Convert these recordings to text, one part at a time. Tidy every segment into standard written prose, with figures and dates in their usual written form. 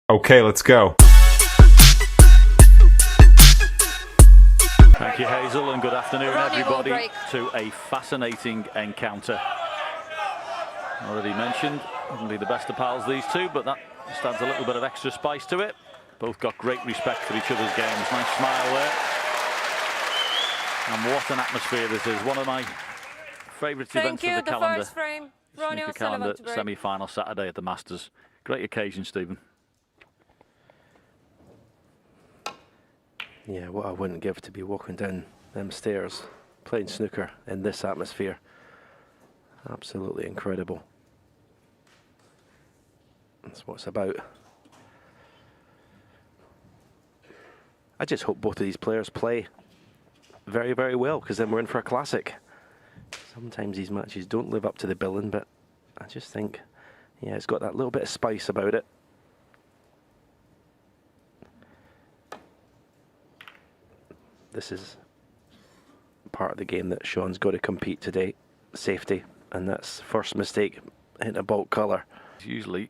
Okay, let's go. Thank you, Hazel, and good afternoon, everybody, to a fascinating encounter. Already mentioned, wouldn't be the best of pals, these two, but that just adds a little bit of extra spice to it. Both got great respect for each other's games. Nice smile there. And what an atmosphere this is. One of my favourite events of the calendar. First frame. Ronnie Snooker calendar semi-final Saturday at the Masters. Great occasion, Stephen. Yeah, what I wouldn't give to be walking down them stairs, playing snooker in this atmosphere. Absolutely incredible. That's what it's about. I just hope both of these players play very, very well, because then we're in for a classic. Sometimes these matches don't live up to the billing, but I just think, yeah, it's got that little bit of spice about it. This is part of the game that Shaun's got to compete today. Safety, and that's first mistake, hitting a bulk colour. It's usually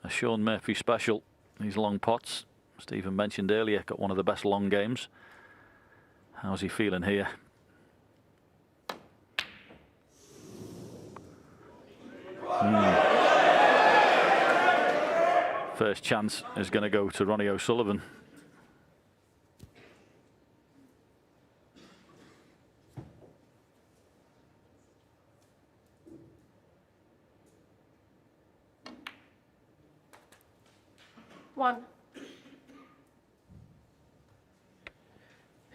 a Shaun Murphy special, these long pots. Stephen mentioned earlier, got one of the best long games. How's he feeling here? First chance is going to go to Ronnie O'Sullivan. One.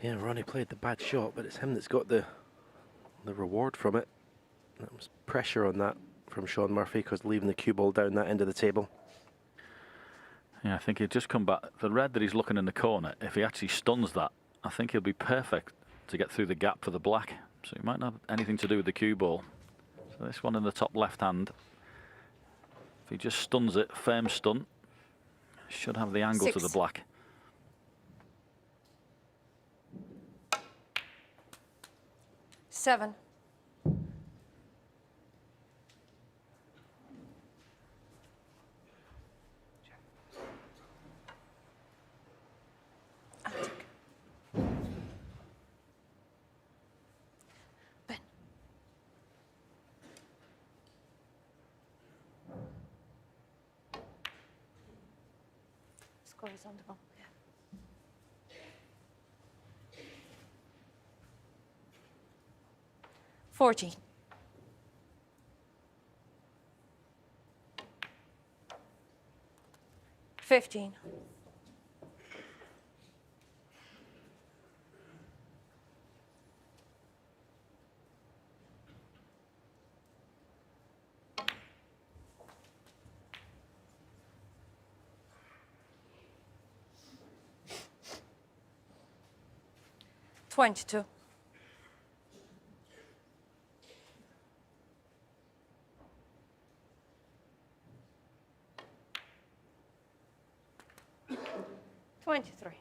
Yeah, Ronnie played the bad shot, but it's him that's got the reward from it. That was pressure on that from Shaun Murphy, because leaving the cue ball down that end of the table. Yeah, I think he'll just come back. The red that he's looking in the corner, if he actually stuns that, I think he'll be perfect to get through the gap for the black. So he might not have anything to do with the cue ball. So this one in the top left hand, if he just stuns it, firm stun, should have the angle to the black. Seven. Ben. Score is on the ball. Yeah. 14. 15. 22. 23.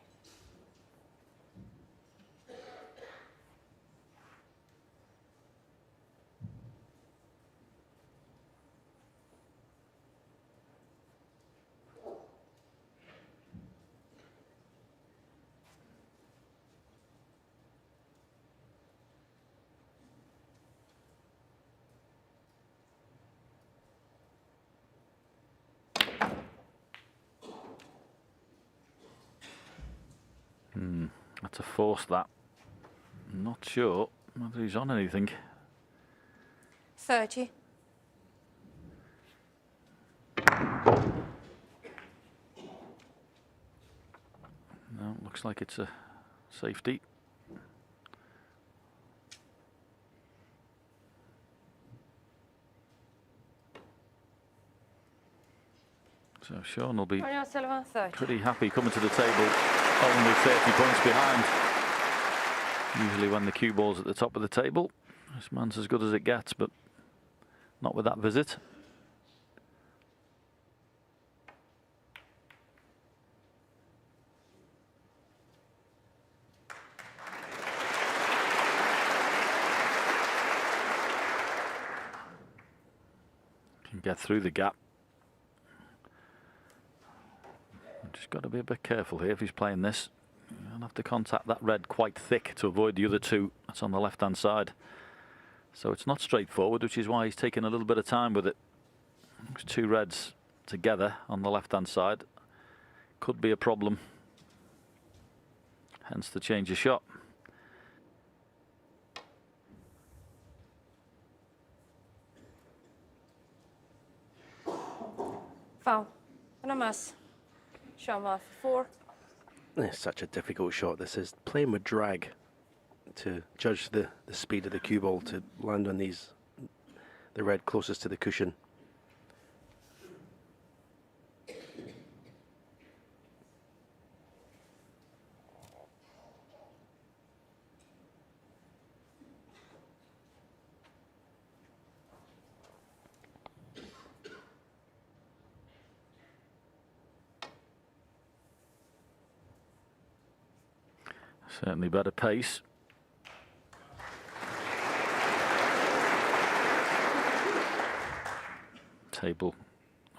That's a force, that. Not sure whether he's on anything. 30. No, looks like it's a safety. So Shaun will be pretty happy coming to the table, only 30 points behind. Usually when the cue ball's at the top of the table, this man's as good as it gets, but not with that visit. Can get through the gap. got to be a bit careful here if he's playing this. He'll have to contact that red quite thick to avoid the other two that's on the left-hand side. So it's not straightforward, which is why he's taking a little bit of time with it. Those two reds together on the left-hand side could be a problem. Hence the change of shot. Foul. And a mess. Shaun off 4. It's such a difficult shot. This is playing with drag to judge the speed of the cue ball to land on the red closest to the cushion. Certainly better pace. Table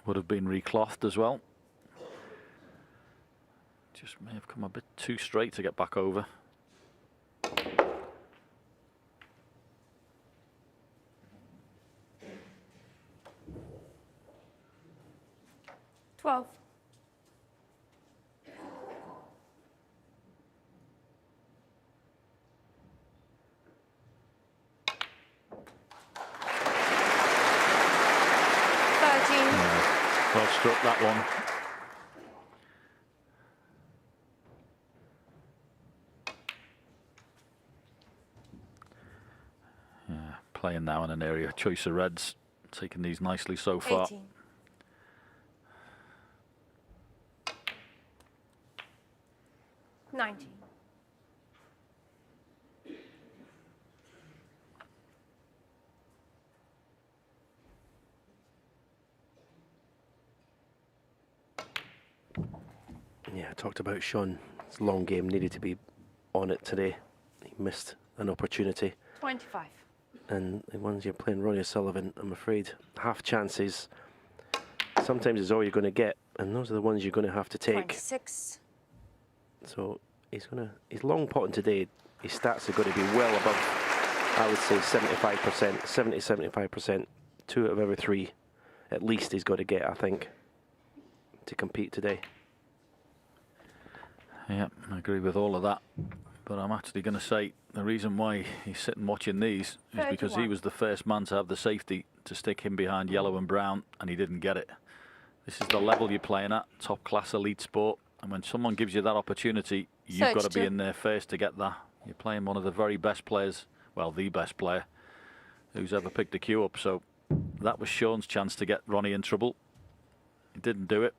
would have been reclothed as well. Just may have come a bit too straight to get back over. $12. Well struck, that one. Yeah, playing now in an area choice of reds, taking these nicely so far. 18. $19. Yeah, I talked about Shaun. His long game needed to be on it today. He missed an opportunity. 25. And the ones you're playing Ronnie O'Sullivan, I'm afraid, half chances sometimes is all you're going to get, and those are the ones you're going to have to take. 26. So his long potting today, his stats are going to be well above, I would say 75%, 70-75%, 2 out of every 3 at least he's got to get, I think, to compete today. Yeah, I agree with all of that. But I'm actually going to say the reason why he's sitting watching these is because he was the first man to have the safety to stick him behind yellow and brown, and he didn't get it. This is the level you're playing at, top class elite sport. And when someone gives you that opportunity, you've got to be in there first to get that. You're playing one of the very best players, well, the best player who's ever picked a cue up. So that was Shaun's chance to get Ronnie in trouble. He didn't do it.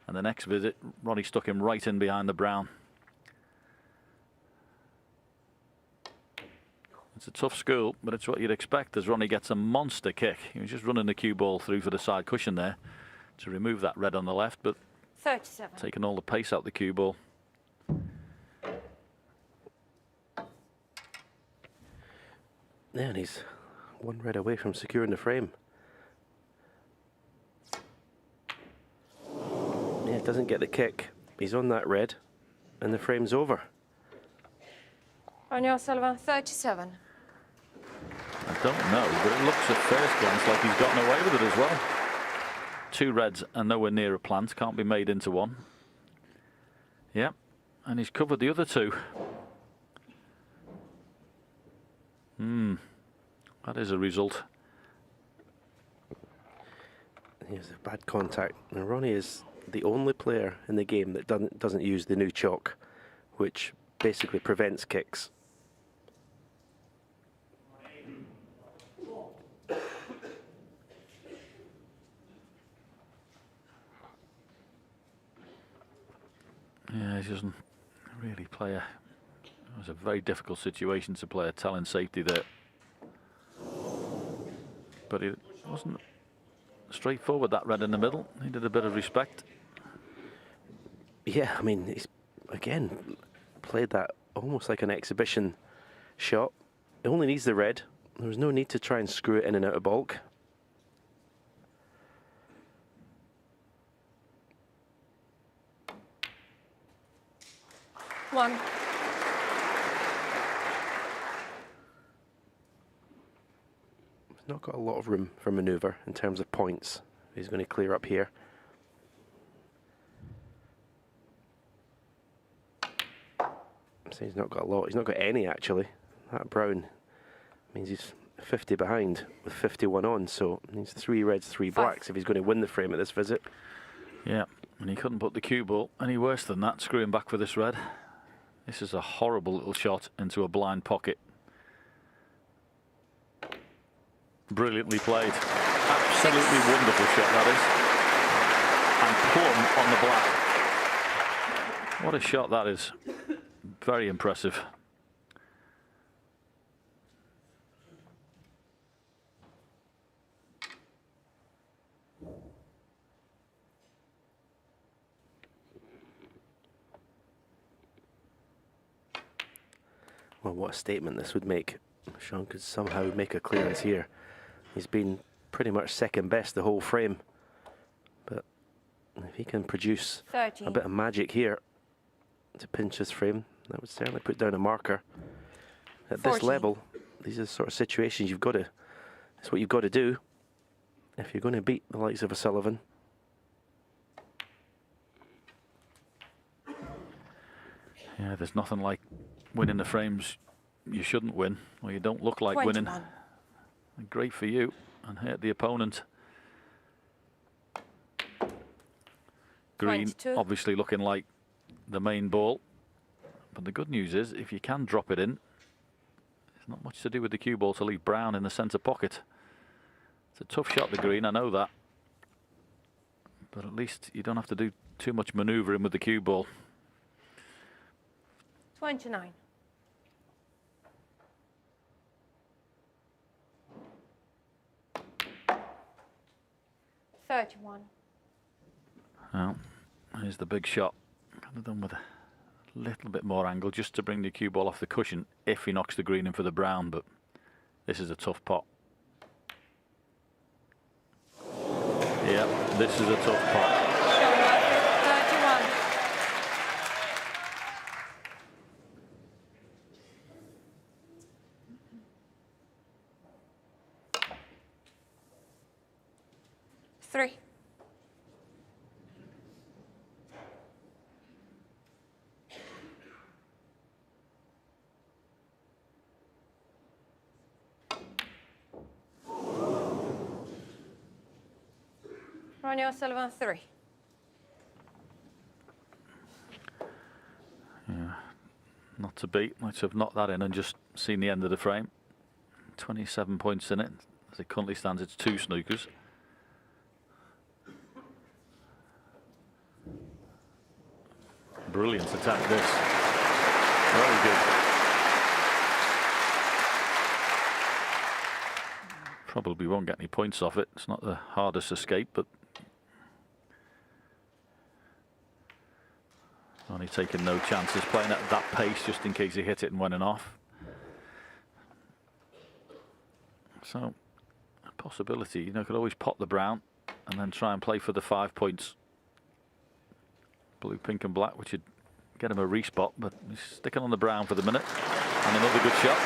And the next visit, Ronnie stuck him right in behind the brown. It's a tough school, but it's what you'd expect as Ronnie gets a monster kick. He was just running the cue ball through for the side cushion there to remove that red on the left, but 37. taking all the pace out the cue ball. Yeah, and he's one red away from securing the frame. Yeah, doesn't get the kick. He's on that red, and the frame's over. Ronnie O'Sullivan, 37. I don't know, but it looks at first glance like he's gotten away with it as well. 2 reds are nowhere near a plant, can't be made into one. Yep, and he's covered the other 2. That is a result. Here's a bad contact. Now Ronnie is the only player in the game that doesn't use the new chalk, which basically prevents kicks. Yeah, he doesn't really play it was a very difficult situation to play a talent safety there. But it wasn't straightforward, that red in the middle. Needed a bit of respect. Yeah, I mean, he's, again, played that almost like an exhibition shot. It only needs the red. There was no need to try and screw it in and out of bulk. 1. He's not got a lot of room for manoeuvre in terms of points. He's going to clear up here. So he's not got a lot. He's not got any, actually. That brown means he's 50 behind with 51 on. So he needs 3 reds, 3 blacks if he's going to win the frame at this visit. Yeah, and he couldn't put the cue ball any worse than that, screwing back for this red. This is a horrible little shot into a blind pocket. Brilliantly played. Absolutely wonderful shot, that is. And plumb on the black. What a shot that is. Very impressive. Well, what a statement this would make. Shaun could somehow make a clearance here. He's been pretty much second best the whole frame. But if he can produce 30. a bit of magic here to pinch his frame, that would certainly put down a marker. At 40. this level, these are the sort of situations you've got to, that's what you've got to do if you're going to beat the likes of a Sullivan. Yeah, there's nothing like winning the frames you shouldn't win, or you don't look like 21. winning. Great for you, and hurt the opponent. Green 22. obviously looking like the main ball, but the good news is if you can drop it in, there's not much to do with the cue ball to leave brown in the centre pocket. It's a tough shot, the green, I know that, but at least you don't have to do too much manoeuvring with the cue ball. 29. $31. Well, here's the big shot. Could have done with a little bit more angle just to bring the cue ball off the cushion if he knocks the green in for the brown, but this is a tough pot. Yeah, this is a tough pot. Shaun, 31. Three. Ronnie O'Sullivan, 3. Yeah, not to beat. Might have knocked that in and just seen the end of the frame. 27 points in it. As it currently stands, it's 2 snookers. Brilliant attack, this. Very good. Probably won't get any points off it. It's not the hardest escape, but only taking no chances, playing at that pace just in case he hit it and went off. So, a possibility, you know, could always pot the brown and then try and play for the 5 points. Blue, pink and black, which would get him a respot, but he's sticking on the brown for the minute. And another good shot.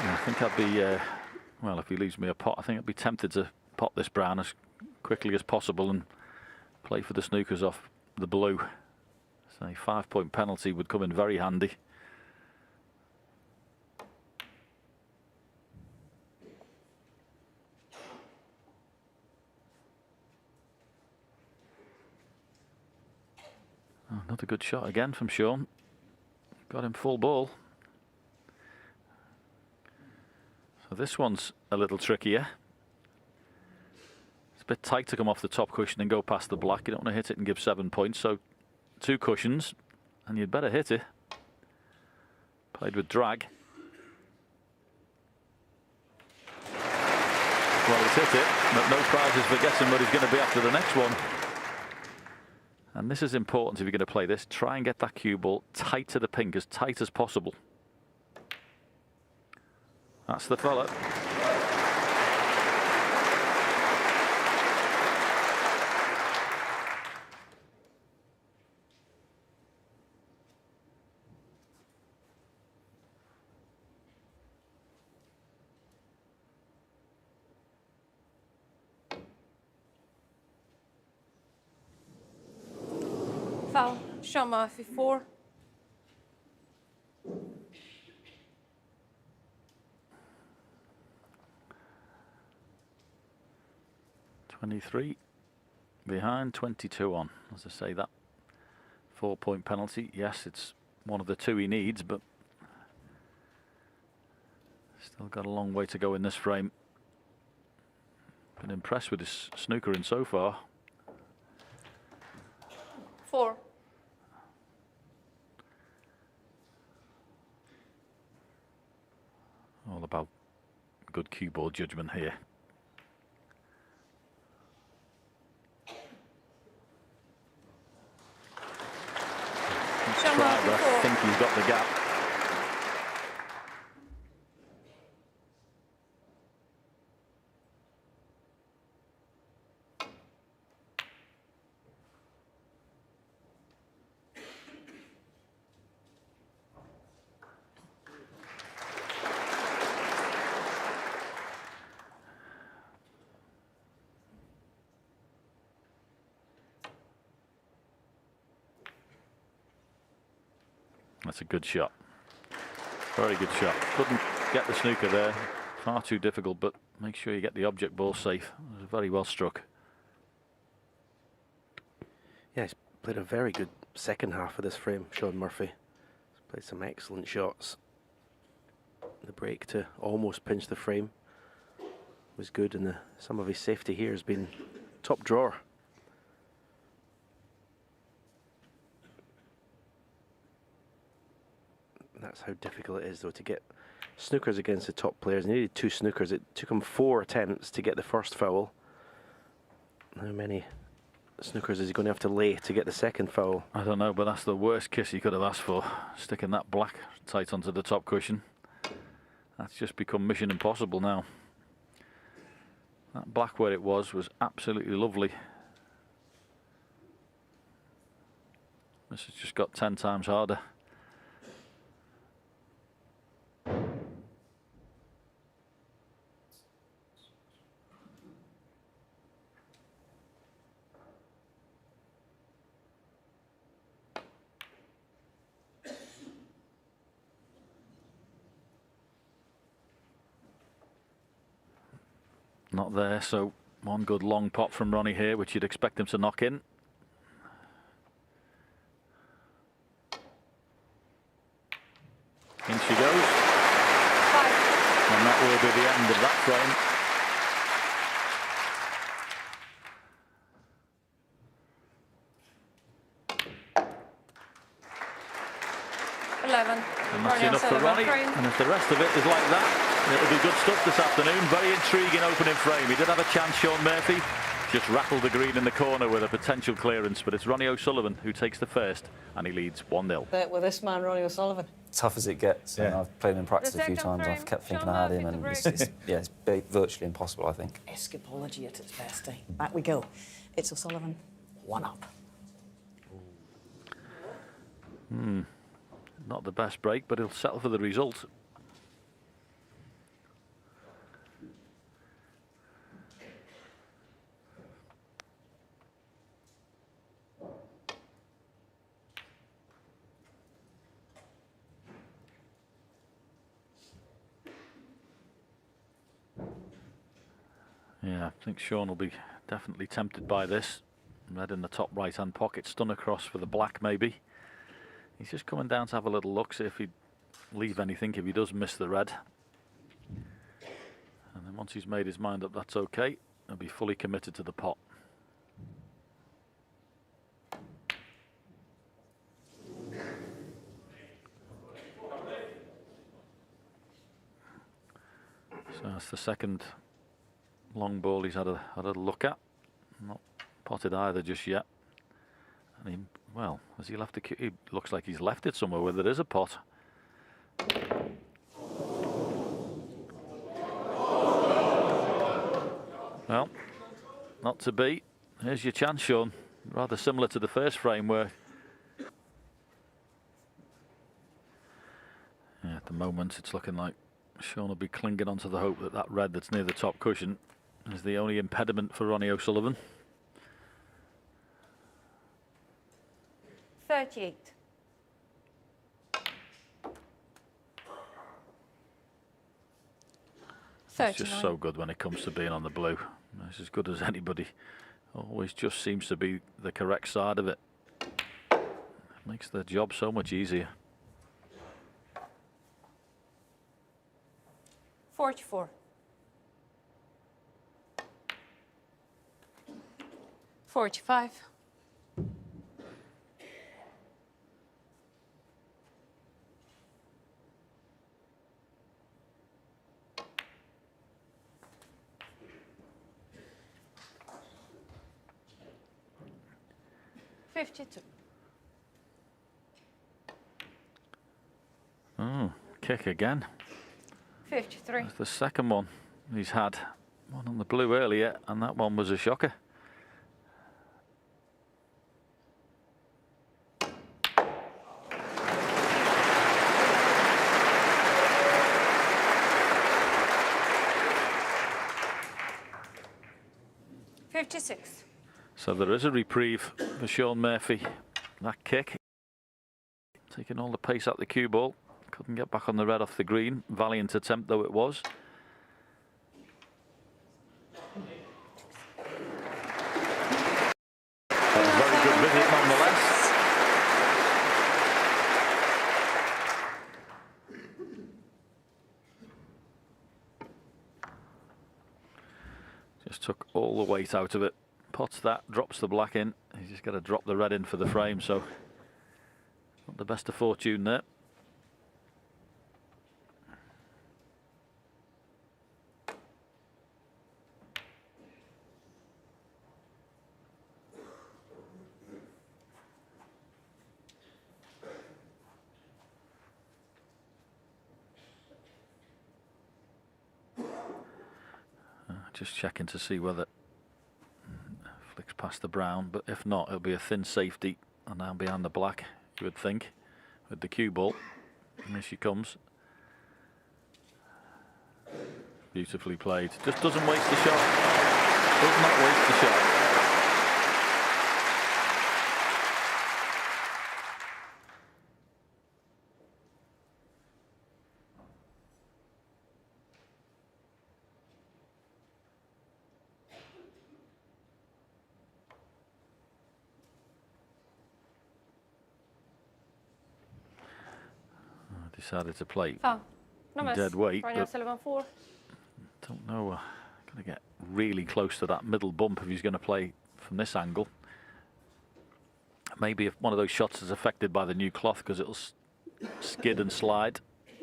I think I'd be, well, if he leaves me a pot, I think I'd be tempted to pot this brown as quickly as possible and play for the snookers off the blue. So a 5-point penalty would come in very handy. Oh, another good shot again from Shaun. Got him full ball. So this one's a little trickier. It's a bit tight to come off the top cushion and go past the black. You don't want to hit it and give 7 points. So 2 cushions, and you'd better hit it. Played with drag. Well, he's hit it, but no prizes for guessing what he's going to be after the next one. And this is important if you're going to play this. Try and get that cue ball tight to the pink, as tight as possible. That's the fella. Foul. Shaun Murphy, 4. .23 behind, 22 on. As I say, that 4-point penalty, yes, it's one of the 2 he needs, but still got a long way to go in this frame. Been impressed with his snookering so far. 4. All about good cue ball judgment here. Shaun Tried, Murphy, but I 4. think he's got the gap. That's a good shot. Very good shot. Couldn't get the snooker there. Far too difficult, but make sure you get the object ball safe. It was very well struck. Yeah, he's played a very good second half of this frame, Shaun Murphy. He's played some excellent shots. The break to almost pinch the frame was good, and some of his safety here has been top drawer. That's how difficult it is, though, to get snookers against the top players. He needed 2 snookers. It took him 4 attempts to get the first foul. How many snookers is he going to have to lay to get the second foul? I don't know, but that's the worst kiss he could have asked for. Sticking that black tight onto the top cushion. That's just become mission impossible now. That black where it was absolutely lovely. This has just got 10 times harder. Not there, so one good long pop from Ronnie here, which you'd expect him to knock in. In she goes. 5. And that will be the end of that frame. And that's enough for Ronnie. And if the rest of it is like that, it'll be good stuff this afternoon. Very intriguing opening frame. He did have a chance, Shaun Murphy. Just rattled the green in the corner with a potential clearance. But it's Ronnie O'Sullivan who takes the first, and he leads 1-0. With this man, Ronnie O'Sullivan. Tough as it gets. Yeah. I've played him in practice The a few second times. frame, I've kept thinking Shaun I had him, Murphy and to it's virtually impossible, I think. Escapology at its best, eh? Back we go. It's O'Sullivan, 1 up. Not the best break, but he'll settle for the result. Yeah, I think Shaun will be definitely tempted by this. Red in the top right-hand pocket, stun across for the black maybe. He's just coming down to have a little look, see if he'd leave anything if he does miss the red. And then once he's made his mind up that's okay, he'll be fully committed to the pot. So that's the second long ball he's had a look at. Not potted either just yet. And he, well, has he left the cue? He looks like he's left it somewhere where there is a pot. Well, not to be. Here's your chance, Shaun. Rather similar to the first frame where, yeah, at the moment it's looking like Shaun will be clinging onto the hope that that red that's near the top cushion is the only impediment for Ronnie O'Sullivan. 38. It's just so good when it comes to being on the blue. It's as good as anybody. Always just seems to be the correct side of it. Makes their job so much easier. 44. 45. 52. Oh, kick again. 53. That's the second one he's had. One on the blue earlier, and that one was a shocker. So there is a reprieve for Shaun Murphy. That kick, taking all the pace out the cue ball. Couldn't get back on the red off the green. Valiant attempt though it was. That was a very good visit nonetheless. Just took all the weight out of it. Pots that, drops the black in. He's just got to drop the red in for the frame, so not the best of fortune there. Just checking to see whether flicks past the brown, but if not, it'll be a thin safety and down behind the black, you would think, with the cue ball. And here she comes. Beautifully played. Just doesn't waste the shot. Does not waste the shot. Decided to play dead weight, Ronnie O'Sullivan 4. Don't know. Going to get really close to that middle bump if he's going to play from this angle. Maybe if one of those shots is affected by the new cloth because it'll skid and slide,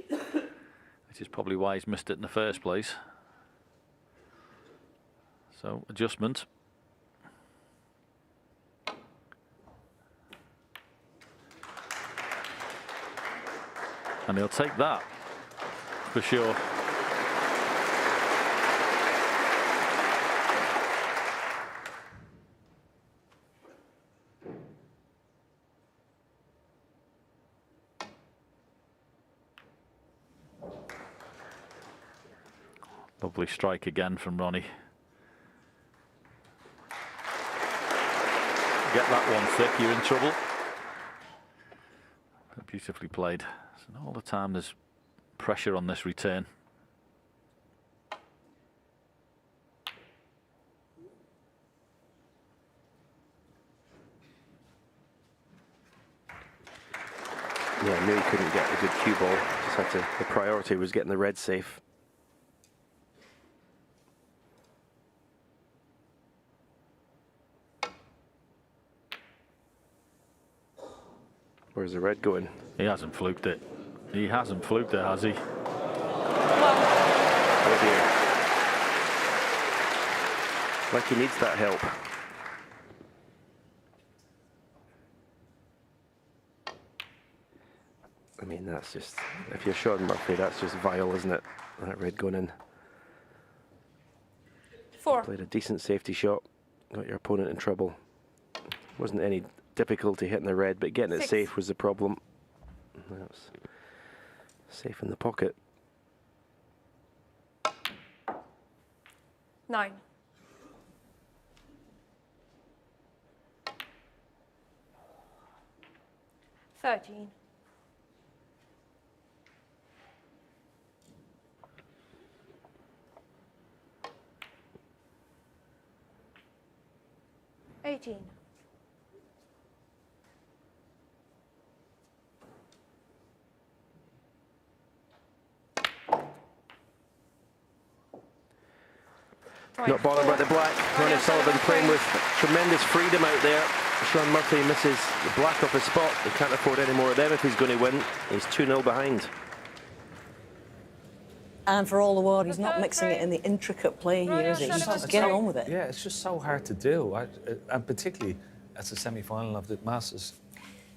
which is probably why he's missed it in the first place. So adjustment. And he'll take that for sure. Lovely strike again from Ronnie. Get that one thick, you're in trouble. But beautifully played. So all the time there's pressure on this return. Yeah, I knew he couldn't get a good cue ball. Just had to. The priority was getting the red safe. Where's the red going? He hasn't fluked it. He hasn't fluked it, has he? Oh dear. Like he needs that help. I mean, that's just, if you're Shaun Murphy, that's just vile, isn't it? That red going in. 4. Played a decent safety shot, got your opponent in trouble. Wasn't any difficulty hitting the red, but getting it 6. safe was the problem. That's safe in the pocket. 9. 13. 18. 24. Not bothered by the black. Ronnie Sullivan playing with tremendous freedom out there. Shaun Murphy misses the black off his spot. He can't afford any more of them if he's going to win. He's 2-0 behind. And for all the world, he's not mixing it in the intricate play here, is he? He's just getting on with it. Yeah, it's just so hard to do, and particularly as a semi-final of the Masters.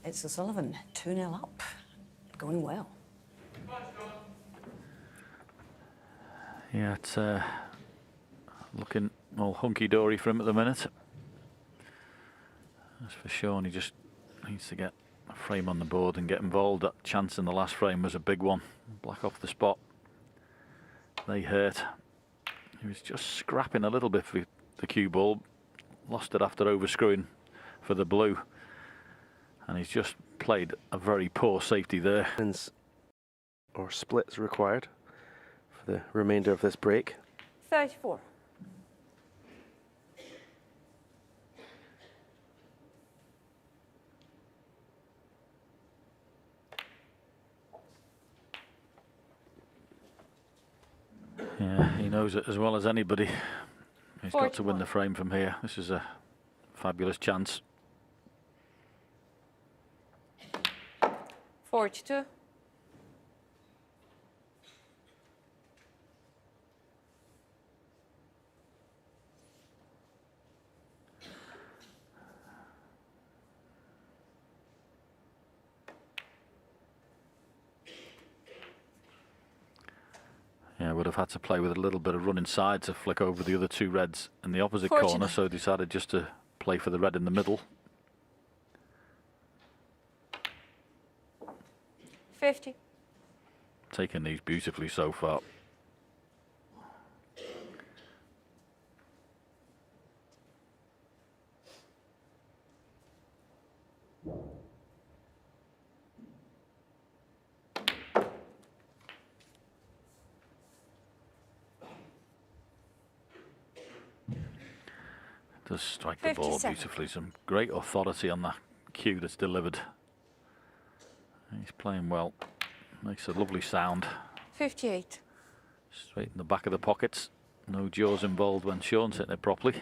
It's O'Sullivan, 2-0 up, going well. Yeah, it's looking all hunky-dory for him at the minute. As for Shaun, he just needs to get a frame on the board and get involved. That chance in the last frame was a big one. Black off the spot. They hurt. He was just scrapping a little bit for the cue ball. Lost it after overscrewing for the blue. And he's just played a very poor safety there. Or splits required for the remainder of this break. 34. Yeah, he knows it as well as anybody. He's got to win 41. the frame from here. This is a fabulous chance. 42. Yeah, would have had to play with a little bit of run inside to flick over the other two reds in the opposite 49. corner, so decided just to play for the red in the middle. 50. Taking these beautifully so far. Does strike the ball 57. beautifully. Some great authority on that cue that's delivered. He's playing well. Makes a lovely sound. 58. Straight in the back of the pockets. No jaws involved when Shaun's hitting it properly.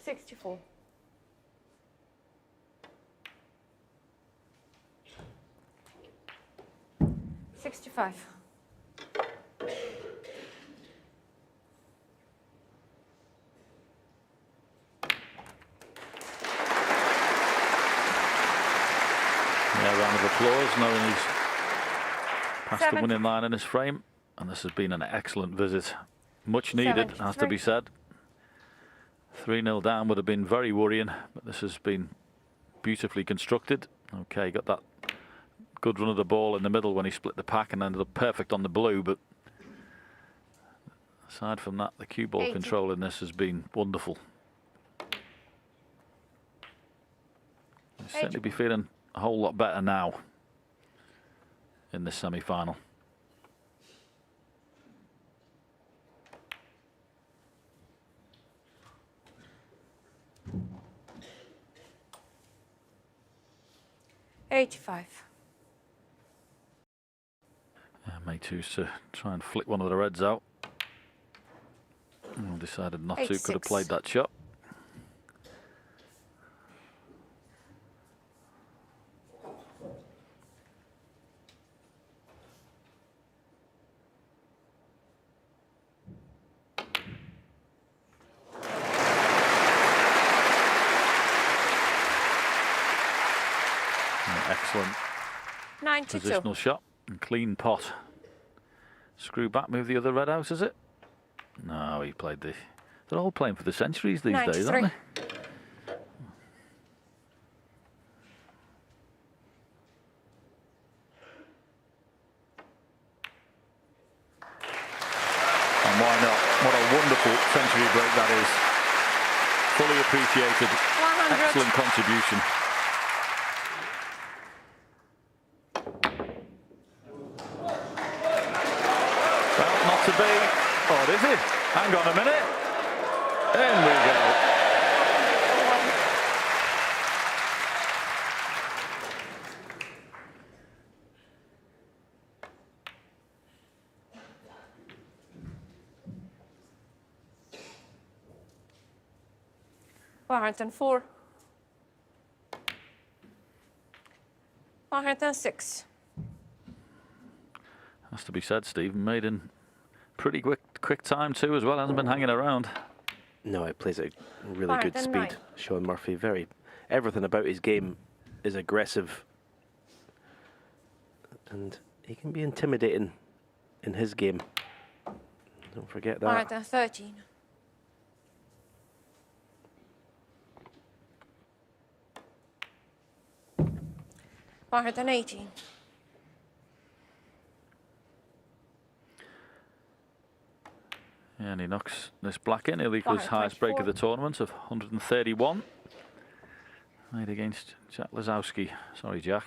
$64. 65. Yeah, round of applause, knowing he's past the 70. winning line in his frame. And this has been an excellent visit. Much needed, has to be 73. said. 3-0 down would have been very worrying, but this has been beautifully constructed. Okay, got that good run of the ball in the middle when he split the pack and ended up perfect on the blue, but aside from that, the cue ball 80. control in this has been wonderful. He'll certainly be feeling a whole lot better now in this semi-final. $85. May choose to try and flick one of the reds out. And decided not to, could have 86. played that shot. Excellent 92. positional shot and clean pot. Screw back, move the other red out, is it? No, he played the... They're all playing for the centuries these days, aren't 93. they? And why not? What a wonderful century break that is. Fully appreciated. 100. Excellent contribution. Well, not to be. Oh, is it? Hang on a minute. In we go. and 4. 106. Has to be said, Stephen made in pretty quick time too as well. Hasn't been hanging around. No, it plays at really good 109. speed. Shaun Murphy, everything about his game is aggressive. And he can be intimidating in his game. Don't forget that. 113. 118. And he knocks this black in. He'll equal his highest break of the tournament of 131. Made against Jack Lazowski. Sorry, Jack.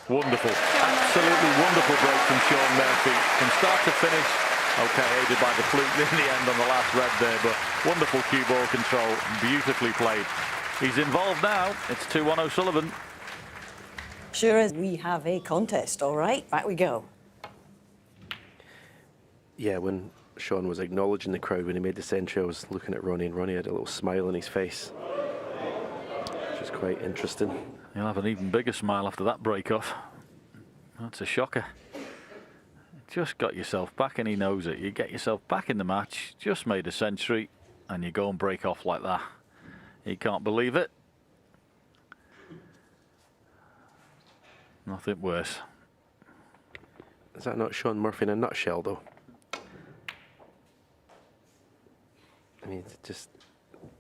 Wonderful. Absolutely wonderful break from Shaun Murphy. From start to finish. Okay, aided by the fluke in the end on the last red there, but wonderful cue ball control. Beautifully played. He's involved now. It's 2-1 O'Sullivan. Sure is. We have a contest, all right? Back we go. Yeah, when Shaun was acknowledging the crowd when he made the century, I was looking at Ronnie, and Ronnie had a little smile on his face, which is quite interesting. He'll have an even bigger smile after that break-off. That's a shocker. Just got yourself back, and he knows it. You get yourself back in the match, just made a century, and you go and break off like that. He can't believe it. Nothing worse. Is that not Shaun Murphy in a nutshell, though? I mean, it's just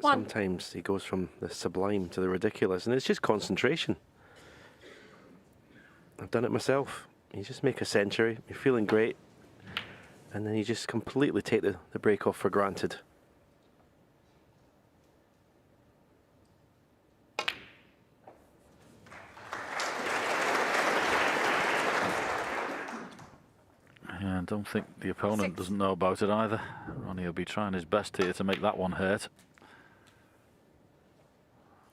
sometimes he goes from the sublime to the ridiculous, and it's just concentration. I've done it myself. You just make a century, you're feeling great, and then you just completely take the break off for granted. Yeah, I don't think the opponent doesn't know about it either. Ronnie will be trying his best here to make that one hurt.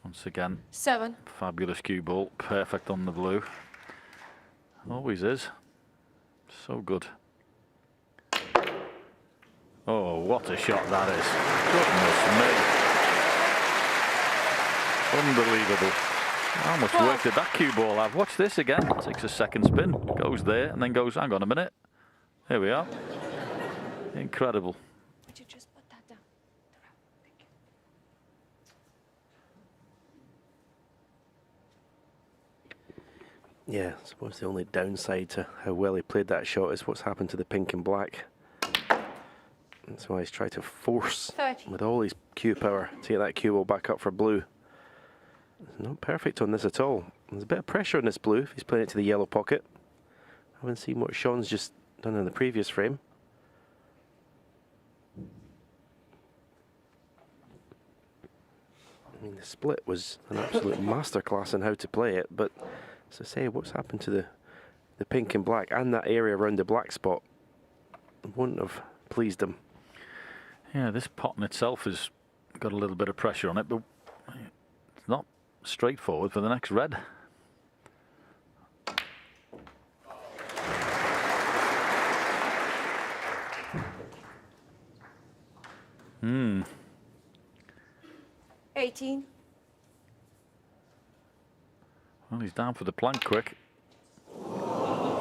Once again, 7. fabulous cue ball, perfect on the blue. Always is. So good. Oh, what a shot that is. Goodness me. Unbelievable. How much work did that cue ball have? Watch this again. Takes a second spin, goes there, and then goes, hang on a minute. Here we are. Incredible. Would you just put that down? Thank you. Yeah, I suppose the only downside to how well he played that shot is what's happened to the pink and black. That's why he's tried to force 30. with all his cue power to get that cue ball back up for blue. It's not perfect on this at all. There's a bit of pressure on this blue if he's playing it to the yellow pocket. I haven't seen what Shaun's just done in the previous frame. I mean, the split was an absolute masterclass in how to play it, but as I say, what's happened to the pink and black and that area around the black spot wouldn't have pleased him. Yeah, this pot in itself has got a little bit of pressure on it, but it's not straightforward for the next red. Hmm. 18. Well, he's down for the plank quick.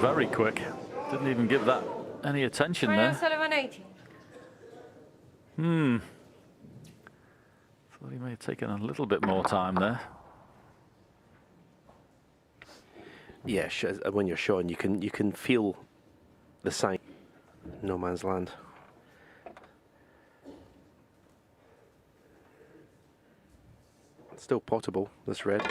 Very quick. Didn't even give that any attention there. 18. Thought he may have taken a little bit more time there. Yeah, when you're Shaun, you can feel the sign. No man's land. Still potable, this red.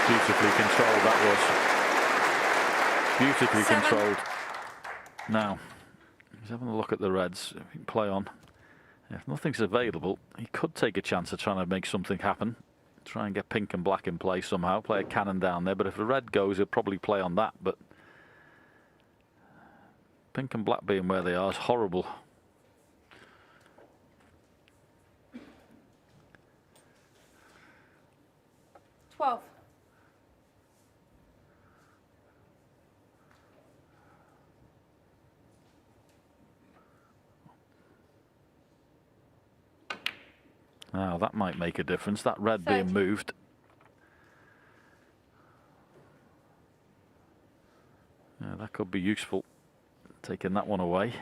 Beautifully controlled, that was. Beautifully 7. controlled. Now, he's having a look at the reds. If he can play on. If nothing's available, he could take a chance of trying to make something happen. Try and get pink and black in play somehow. Play a cannon down there. But if the red goes, he'll probably play on that. But pink and black being where they are is horrible. $12. Now that might make a difference. That red 30. being moved. Yeah, that could be useful. Taking that one away.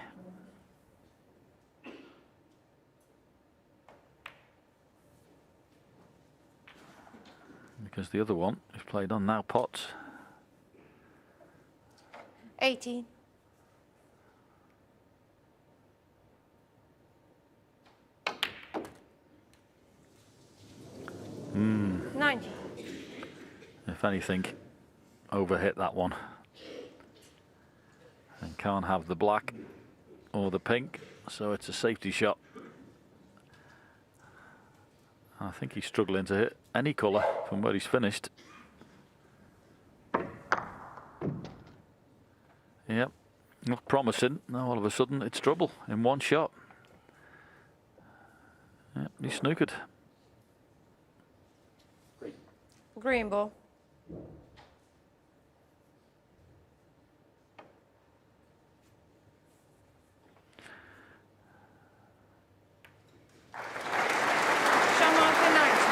Because the other one is played on now pots. 18. Hmm. 90. If anything, overhit that one. And can't have the black or the pink, so it's a safety shot. I think he's struggling to hit any colour from where he's finished. Yep, looked promising. Now all of a sudden it's trouble in one shot. Yep, he snookered. Green ball. Shot marker 90.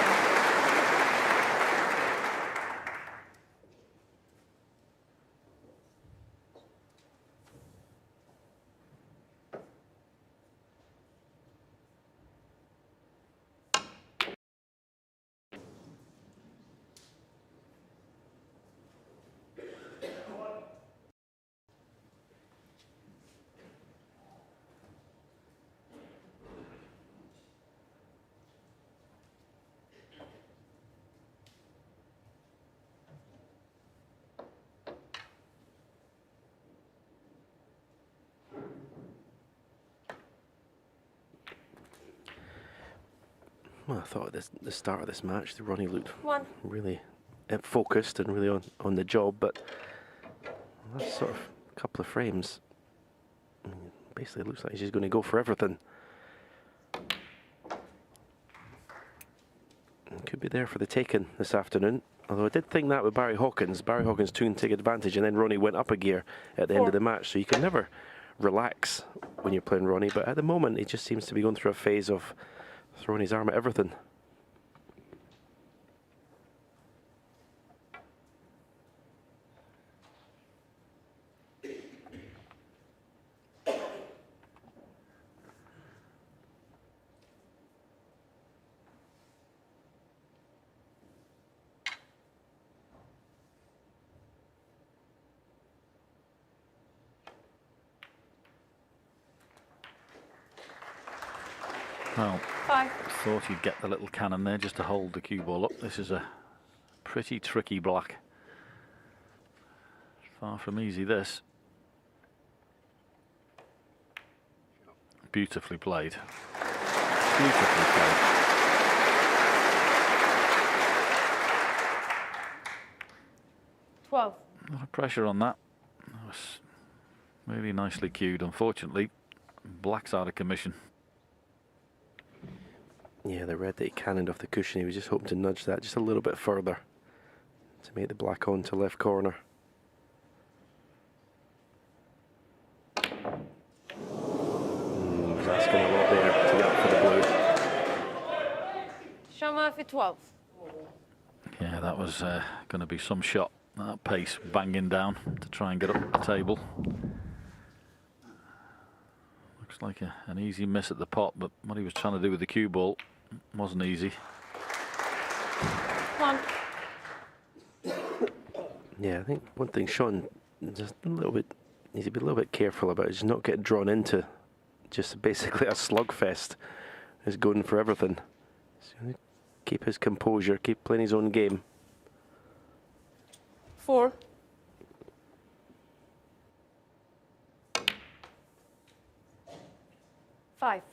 Well, I thought at the start of this match, the Ronnie looked 1. really focused and really on the job, but that's sort of a couple of frames. I mean, basically, it looks like he's just going to go for everything. Could be there for the taking this afternoon. Although I did think that with Barry Hawkins. Barry Hawkins too and take advantage, and then Ronnie went up a gear at the end 4. of the match. So you can never relax when you're playing Ronnie. But at the moment, he just seems to be going through a phase of throwing his arm at everything. Well, 5. thought you'd get the little cannon there just to hold the cue ball up. This is a pretty tricky black. Far from easy, this. Beautifully played. Beautifully played. $12. A lot of pressure on that. That was really nicely cued. Unfortunately, black's out of commission. Yeah, the red that he cannoned off the cushion, he was just hoping to nudge that just a little bit further to make the black on to left corner. feet 12. Yeah, that was going to be some shot. That pace banging down to try and get up the table. Looks like an easy miss at the pot, but what he was trying to do with the cue ball wasn't easy. One. Yeah, I think one thing Shaun just a little bit needs to be a little bit careful about is not get drawn into just basically a slugfest. Is going for everything. So keep his composure, keep playing his own game. 4. Five.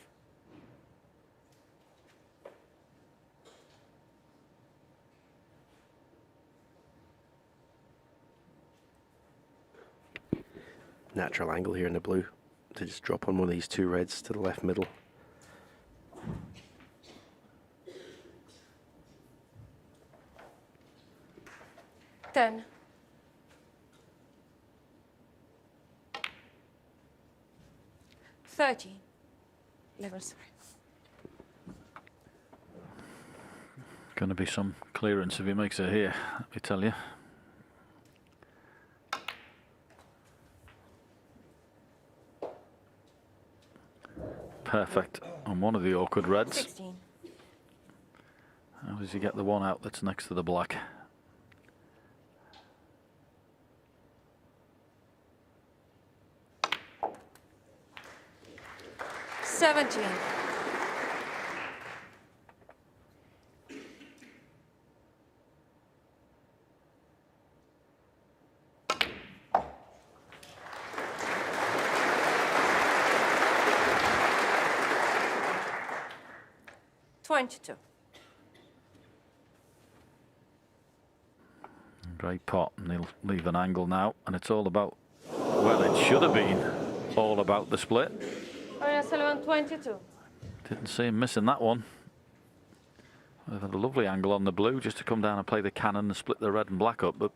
Natural angle here in the blue to just drop on one of these two reds to the left middle. Ten. 30. 11. Going to be some clearance if he makes it here, let me tell you. Perfect on one of the awkward reds. 16. How does he get the one out that's next to the black? Seventeen. Twenty-two. Great pot, and he'll leave an angle now, and it's all about, well, it should have been all about the split. Ronnie Sullivan, 22. Didn't see him missing that one. They've had a lovely angle on the blue just to come down and play the cannon and split the red and black up, but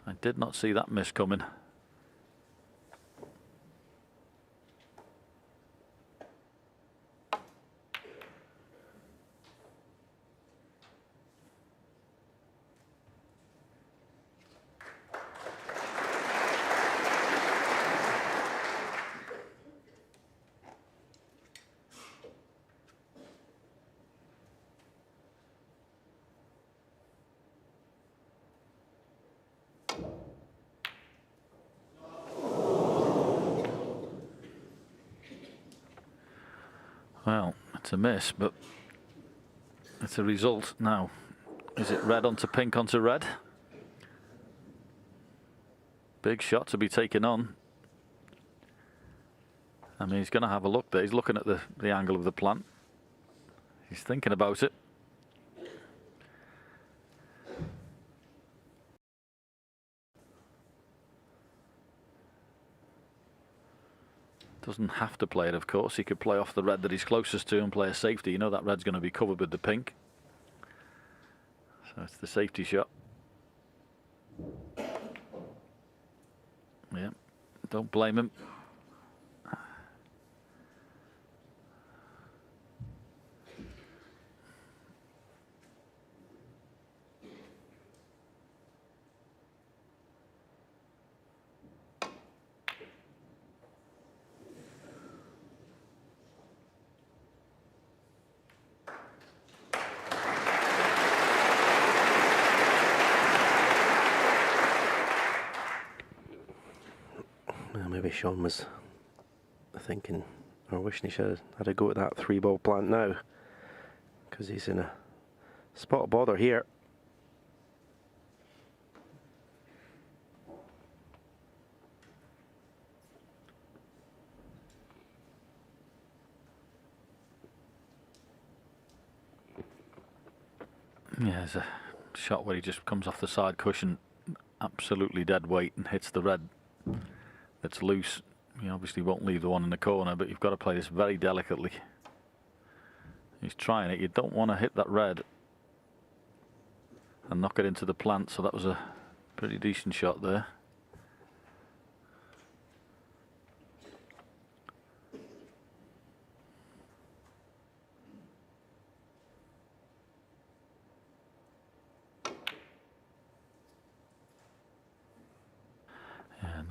I did not see that miss coming. Well, it's a miss, but it's a result now. Is it red onto pink onto red? Big shot to be taken on. I mean, he's going to have a look there. He's looking at the angle of the plant. He's thinking about it. Doesn't have to play it, of course. He could play off the red that he's closest to and play a safety. You know that red's going to be covered with the pink. So it's the safety shot. Yeah, don't blame him. Well, maybe Shaun was thinking or wishing he should have had a go at that 3-ball plant now, because he's in a spot of bother here. Yeah, there's a shot where he just comes off the side cushion, absolutely dead weight, and hits the red that's loose. You obviously won't leave the one in the corner, but you've got to play this very delicately. He's trying it. You don't want to hit that red and knock it into the plant, so that was a pretty decent shot there.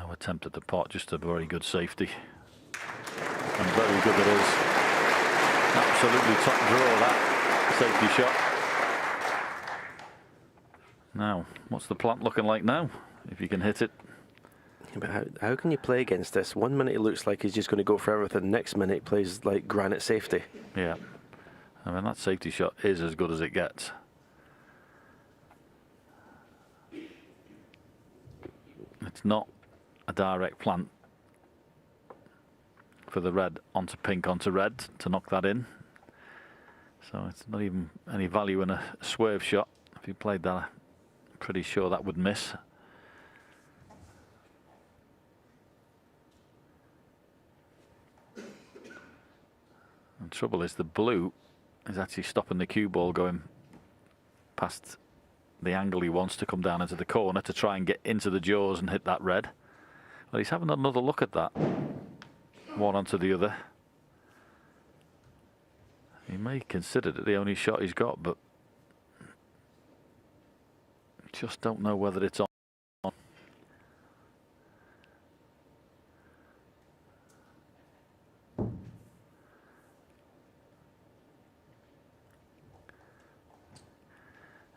No attempt at the pot, just a very good safety. And very good it is. Absolutely top draw, that safety shot. Now, what's the plant looking like now? If you can hit it. But how can you play against this? 1 minute it looks like he's just going to go for everything. Next minute he plays like granite safety. Yeah. I mean, that safety shot is as good as it gets. It's not a direct plant for the red onto pink onto red to knock that in. So it's not even any value in a swerve shot. If you played that, I'm pretty sure that would miss. The trouble is the blue is actually stopping the cue ball going past the angle he wants to come down into the corner to try and get into the jaws and hit that red. Well, he's having another look at that. One onto the other. He may consider it the only shot he's got, but just don't know whether it's on.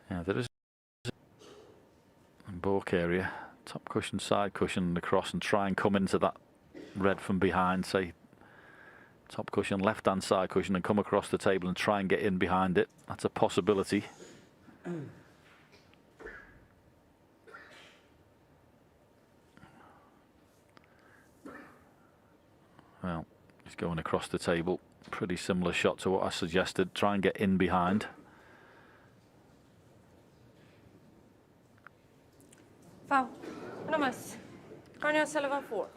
Yeah, there is a balk area, top cushion, side cushion, and across, and try and come into that red from behind, say top cushion, left hand side cushion, and come across the table and try and get in behind it. That's a possibility. Well, he's going across the table. Pretty similar shot to what I suggested. Try and get in behind. Foul. Anonymous. Ronnie Sullivan 4.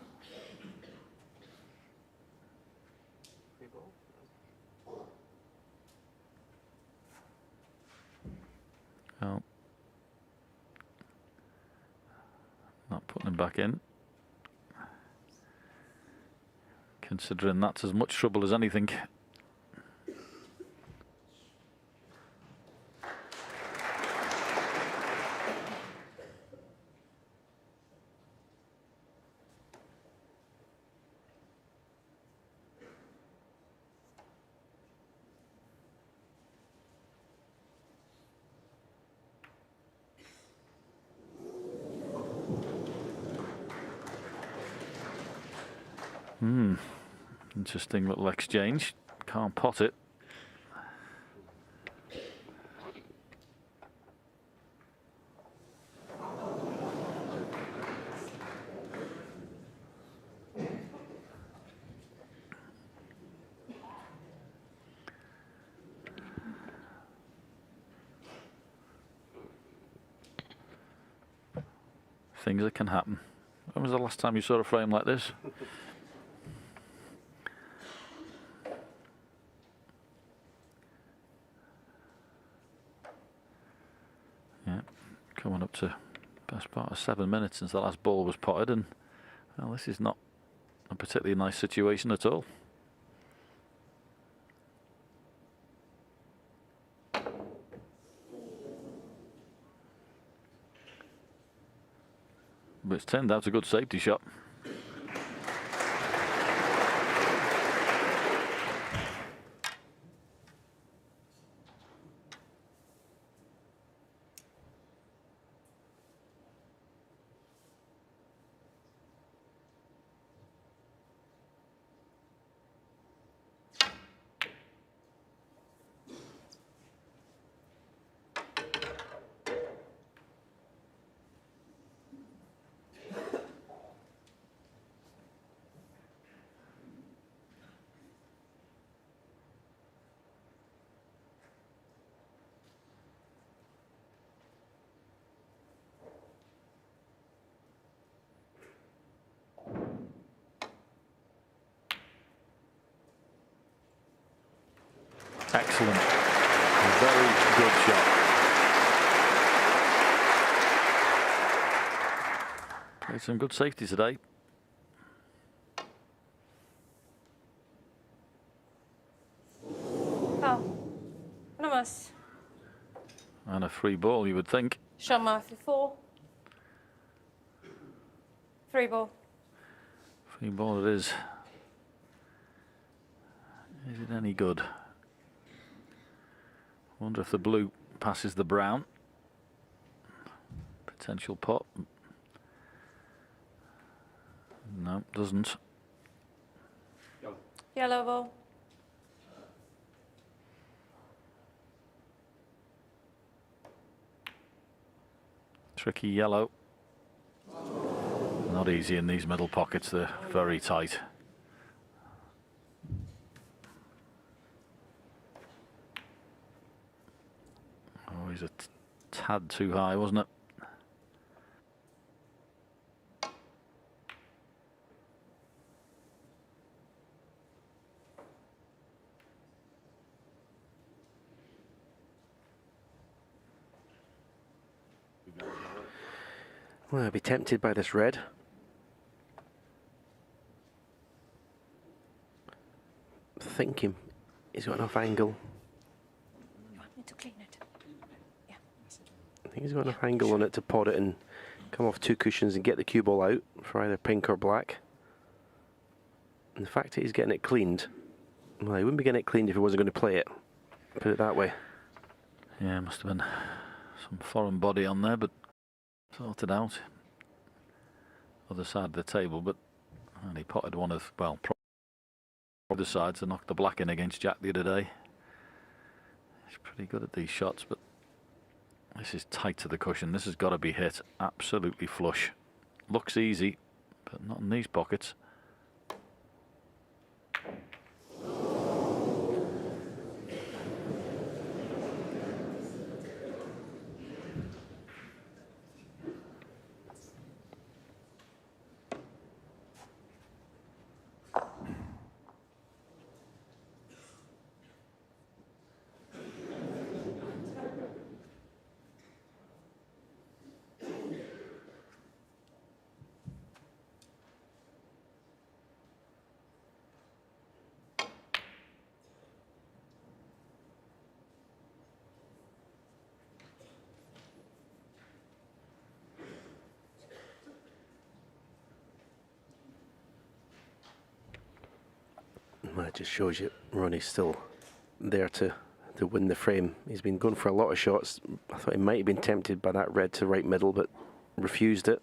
Oh. Not putting him back in. Considering that's as much trouble as anything. Interesting little exchange. Can't pot it. Things that can happen. When was the last time you saw a frame like this? Yeah, coming up to best part of 7 minutes since the last ball was potted, and well, this is not a particularly nice situation at all. But it's turned out a good safety shot. Excellent. A very good shot. Played some good safety today. Foul. Anonymous. And a free ball, you would think. Shaun 4. Free ball. Free ball it is. Is it any good? Wonder if the blue passes the brown. Potential pot. No, doesn't. Yellow ball. Tricky yellow. Not easy in these middle pockets, they're very tight. Oh, he's a tad too high, wasn't it? Well, I'd be tempted by this red. Thinking he's got enough angle. You want me to clean it? Yeah. I think he's got enough angle on it to pot it and come off 2 cushions and get the cue ball out for either pink or black. And the fact that he's getting it cleaned, well, he wouldn't be getting it cleaned if he wasn't going to play it. Put it that way. Yeah, must have been some foreign body on there, but sorted out. Other side of the table, but and he potted one of, well, other sides to knock the black in against Jack the other day. He's pretty good at these shots, but this is tight to the cushion. This has got to be hit absolutely flush. Looks easy, but not in these pockets. Well, it just shows you Ronnie's still there to win the frame. He's been going for a lot of shots. I thought he might have been tempted by that red to right middle, but refused it.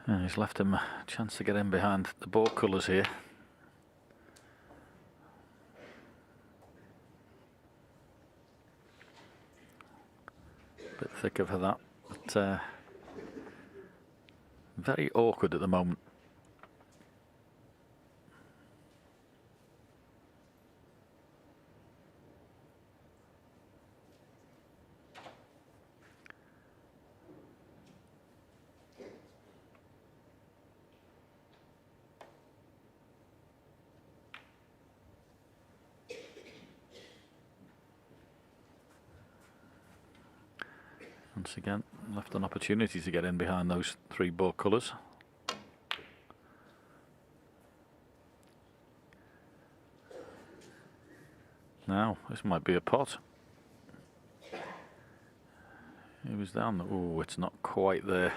And he's left him a chance to get in behind the board colours here. Bit thicker for that, but very awkward at the moment. Once again, left an opportunity to get in behind those 3 board colours. Now, this might be a pot. He was down. Oh, it's not quite there.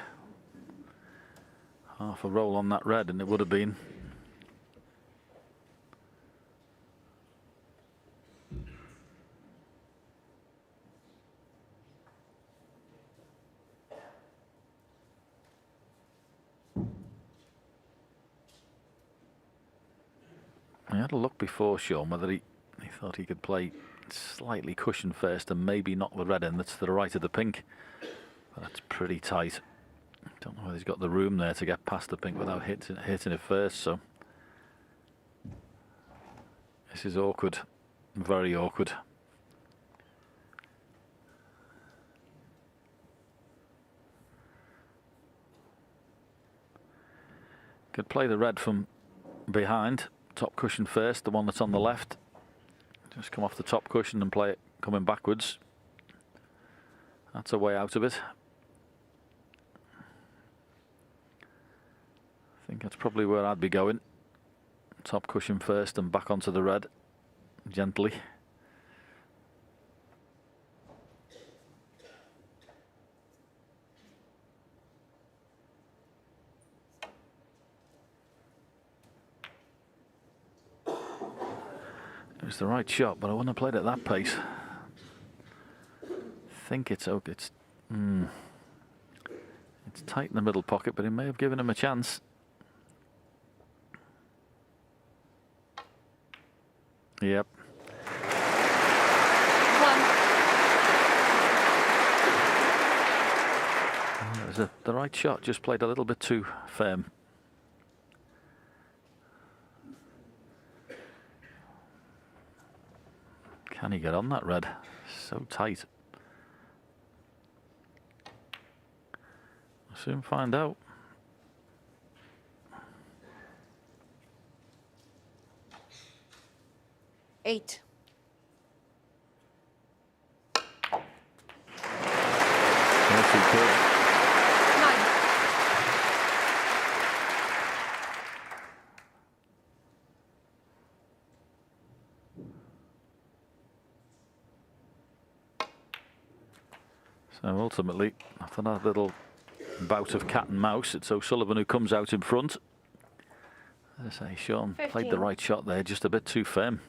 Half a roll on that red, and it would have been. He had a look before, Shaun, whether he thought he could play slightly cushion first and maybe knock the red in that's to the right of the pink. But that's pretty tight. Don't know whether he's got the room there to get past the pink without hitting it first, so this is awkward, very awkward. Could play the red from behind. Top cushion first, the one that's on the left. Just come off the top cushion and play it coming backwards. That's a way out of it. I think that's probably where I'd be going. Top cushion first and back onto the red, gently. It was the right shot, but I wouldn't have played at that pace. I think it's okay. It's tight in the middle pocket, but it may have given him a chance. Yep. It was the right shot, just played a little bit too firm. Can he get on that red? So tight. We'll soon find out. Eight. Yes, he could. 9. So ultimately, after that little bout of cat and mouse, it's O'Sullivan who comes out in front. As I say, Shaun played the 15. right shot there, just a bit too firm.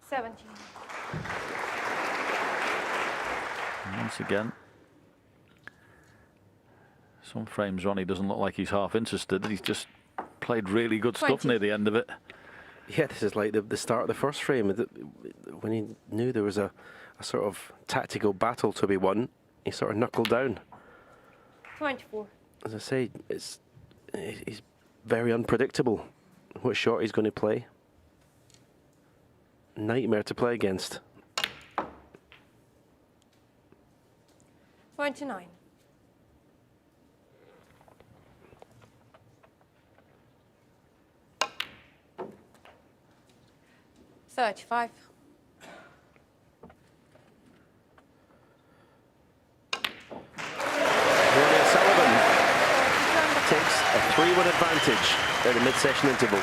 17. And once again, some frames Ronnie doesn't look like he's half interested. He's just played really good stuff 20. near the end of it. Yeah, this is like the start of the first frame. When he knew there was a sort of tactical battle to be won, he sort of knuckled down. 24. As I say, he's very unpredictable what shot he's going to play. Nightmare to play against. 29. 35. Ronnie O'Sullivan takes a 3-1 advantage at the mid-session interval.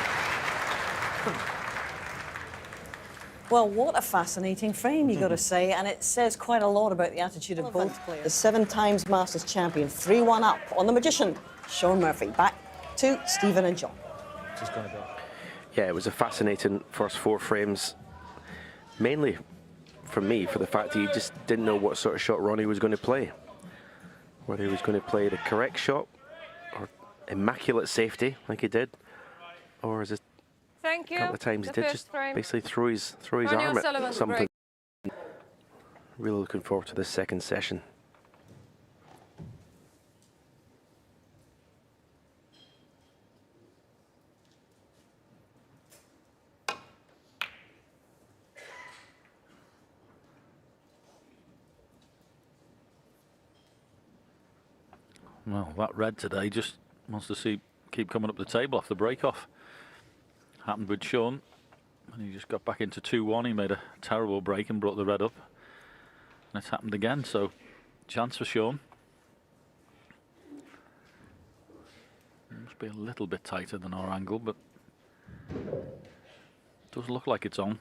Well, what a fascinating frame, you got to say, and it says quite a lot about the attitude of both players. The 7 times Masters champion, 3-1 up on the magician, Shaun Murphy. Back to Stephen and John. Just gonna go. Yeah, it was a fascinating first 4 frames, mainly for me, for the fact that you just didn't know what sort of shot Ronnie was going to play. Whether he was going to play the correct shot, or immaculate safety, like he did, or as a Thank you. couple of times he The did first just frame. basically throw his Ronnie arm O'Sullivan, at something. break. Really looking forward to this second session. Well, that red today just wants to keep coming up the table off the break-off. Happened with Shaun, and he just got back into 2-1. He made a terrible break and brought the red up. And it's happened again, so chance for Shaun. Must be a little bit tighter than our angle, but does look like it's on.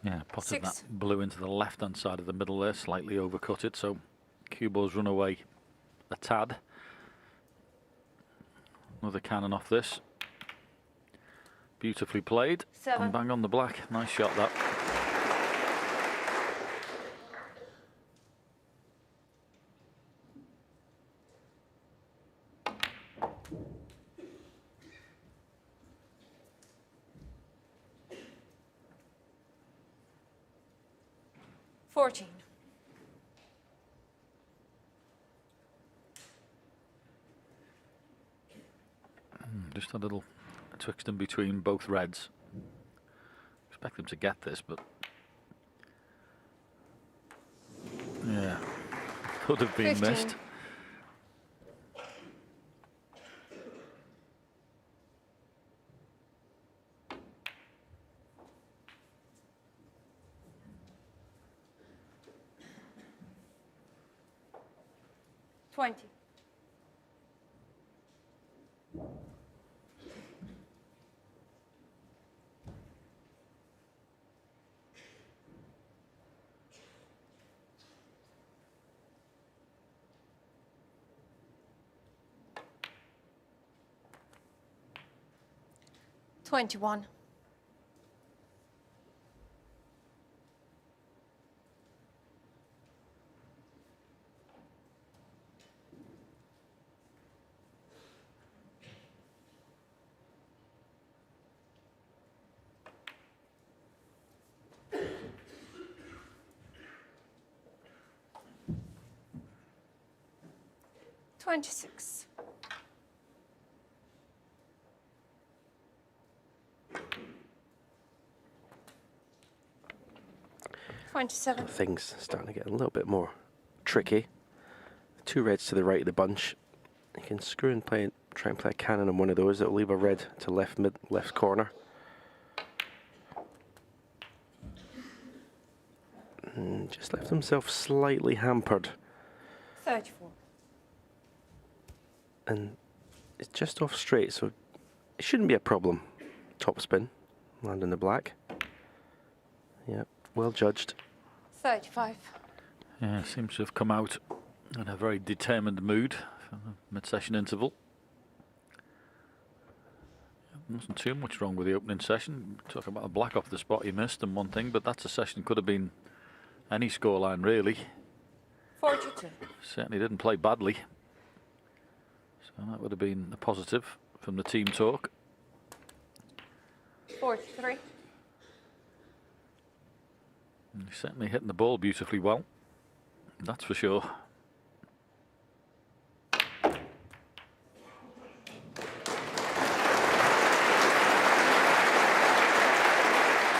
Yeah, potted 6. that blue into the left-hand side of the middle there, slightly overcut it, so cue ball's run away a tad. Another cannon off this. Beautifully played. 7. And bang on the black. Nice shot that. 14. Just a little twixt in between both reds. Expect them to get this, but yeah, could have been 15. missed. Twenty. $21. $26. $27. Things starting to get a little bit more tricky. 2 reds to the right of the bunch. You can screw and try and play a cannon on one of those. That'll leave a red to left corner. And just left himself slightly hampered. 34. And it's just off straight, so it shouldn't be a problem. Top spin, land in the black. Yep, well judged. 35. Yeah, seems to have come out in a very determined mood for the mid-session interval. Wasn't too much wrong with the opening session. Talk about a black off the spot he missed and one thing, but that's a session could have been any scoreline really. 42. Certainly didn't play badly. So that would have been a positive from the team talk. 43. And he's certainly hitting the ball beautifully well. That's for sure.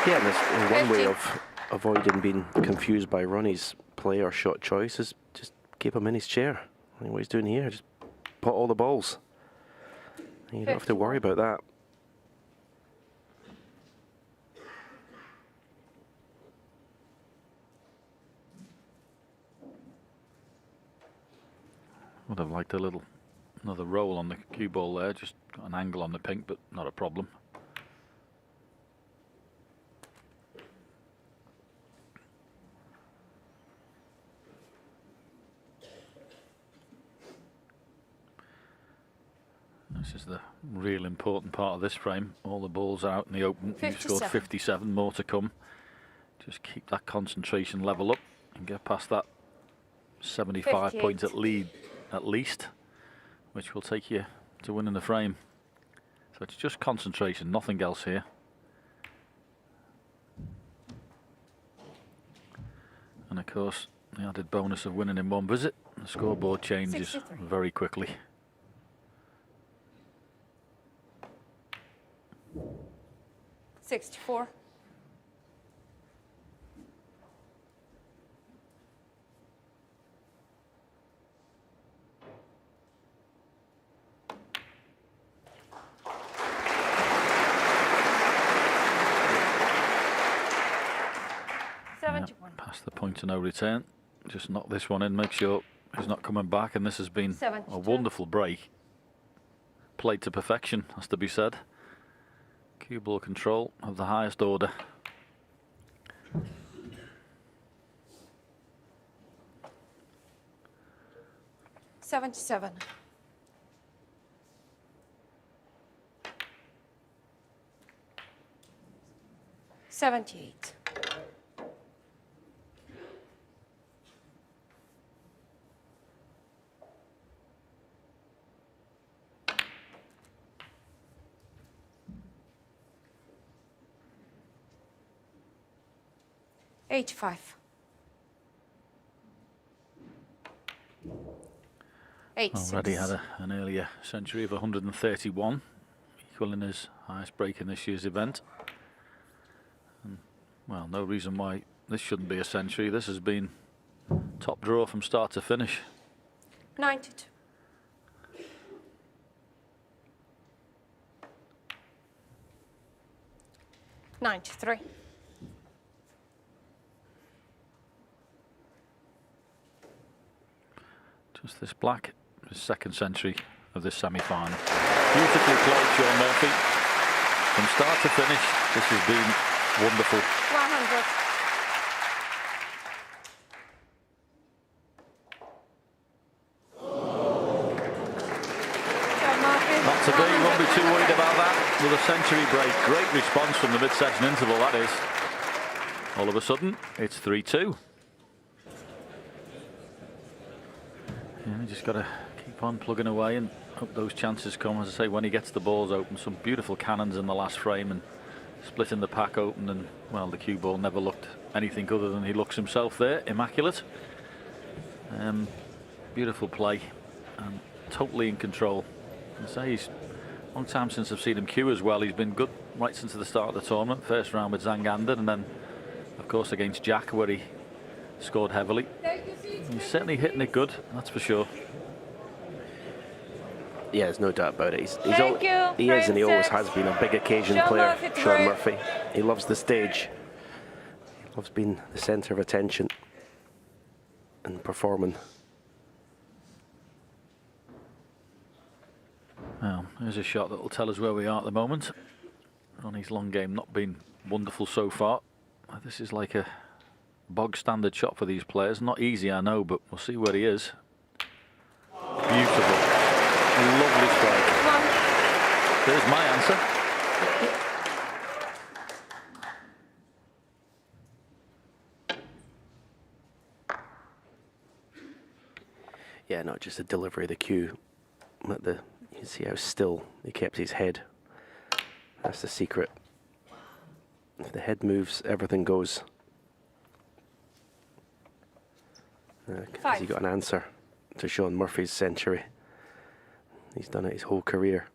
Yeah, and there's one way of avoiding being confused by Ronnie's play or shot choice is just keep him in his chair. I mean, what he's doing here, just pot all the balls. And you don't have to worry about that. Would have liked another roll on the cue ball there, just got an angle on the pink, but not a problem. This is the real important part of this frame. All the balls are out in the open. You scored 57, more to come. Just keep that concentration level up and get past that 75 point at least, which will take you to winning the frame. So it's just concentration, nothing else here. And of course, the added bonus of winning in one visit, the scoreboard changes 63. very quickly. 64. Yep, past the point of no return. Just knock this one in, make sure he's not coming back, and this has been 72. a wonderful break. Played to perfection, has to be said. Cue ball control of the highest order. $77. $78. $85. Already had an earlier century of 131, equaling his highest break in this year's event. And, well, no reason why this shouldn't be a century. This has been top draw from start to finish. 92. $93. Just this black, his second century of this semi-final. Beautifully played, Shaun Murphy. From start to finish, this has been wonderful. 100. Not to be, won't be too worried about that. With a century break, great response from the mid-section interval, that is. All of a sudden, it's 3-2. Yeah, just got to keep on plugging away and hope those chances come. As I say, when he gets the balls open, some beautiful cannons in the last frame and splitting the pack open. And, well, the cue ball never looked anything other than he looks himself there, immaculate. Beautiful play and totally in control. I say he's a long time since I've seen him cue as well. He's been good right since the start of the tournament. First round with Zangander and then, of course, against Jack, where he scored heavily. He's certainly hitting it good, that's for sure. Yeah, there's no doubt about it. He is and he always has been a big occasion player, Shaun Murphy. He loves the stage. He loves being the centre of attention and performing. Well, here's a shot that will tell us where we are at the moment. Ronnie's long game not been wonderful so far. This is like a bog standard shot for these players. Not easy, I know, but we'll see where he is. Beautiful. Lovely strike. There's my answer. Yeah, not just the delivery of the cue, but you can see how still he kept his head. That's the secret. If the head moves, everything goes. Has he got an answer to Shaun Murphy's century? He's done it his whole career.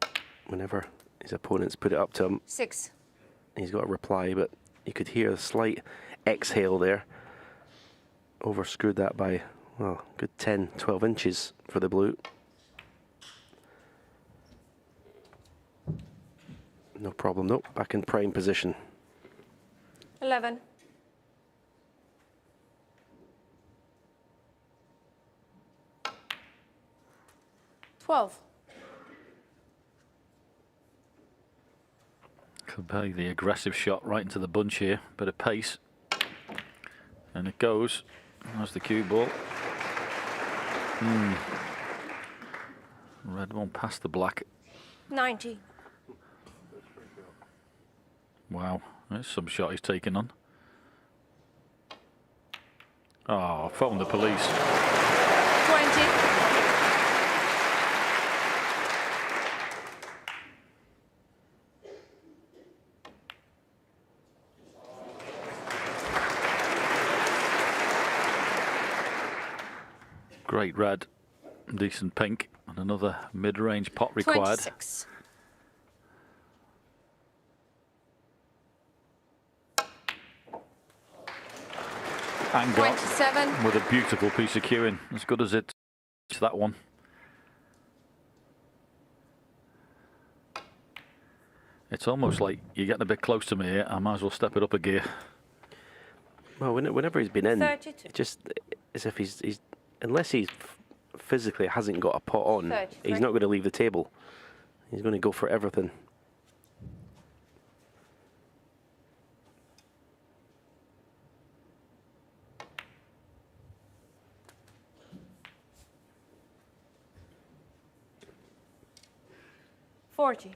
Whenever his opponents put it up to him, 6. he's got a reply, but you could hear a slight exhale there. Overscrewed that by, well, good 10, 12 inches for the blue. No problem, nope, back in prime position. 11. $12. Could be the aggressive shot right into the bunch here. Bit of pace. And it goes. That's the cue ball. Red one past the black. 90. Wow, there's some shot he's taken on. Oh, phone the police. 20. Great red, decent pink, and another mid-range pot required. 26. And got 27. with a beautiful piece of cueing, as good as it's that one. It's almost like you're getting a bit close to me here. I might as well step it up a gear. Well, whenever he's been in, 32. it just as if he's unless he physically hasn't got a pot on, 33. he's not going to leave the table. He's going to go for everything. $40.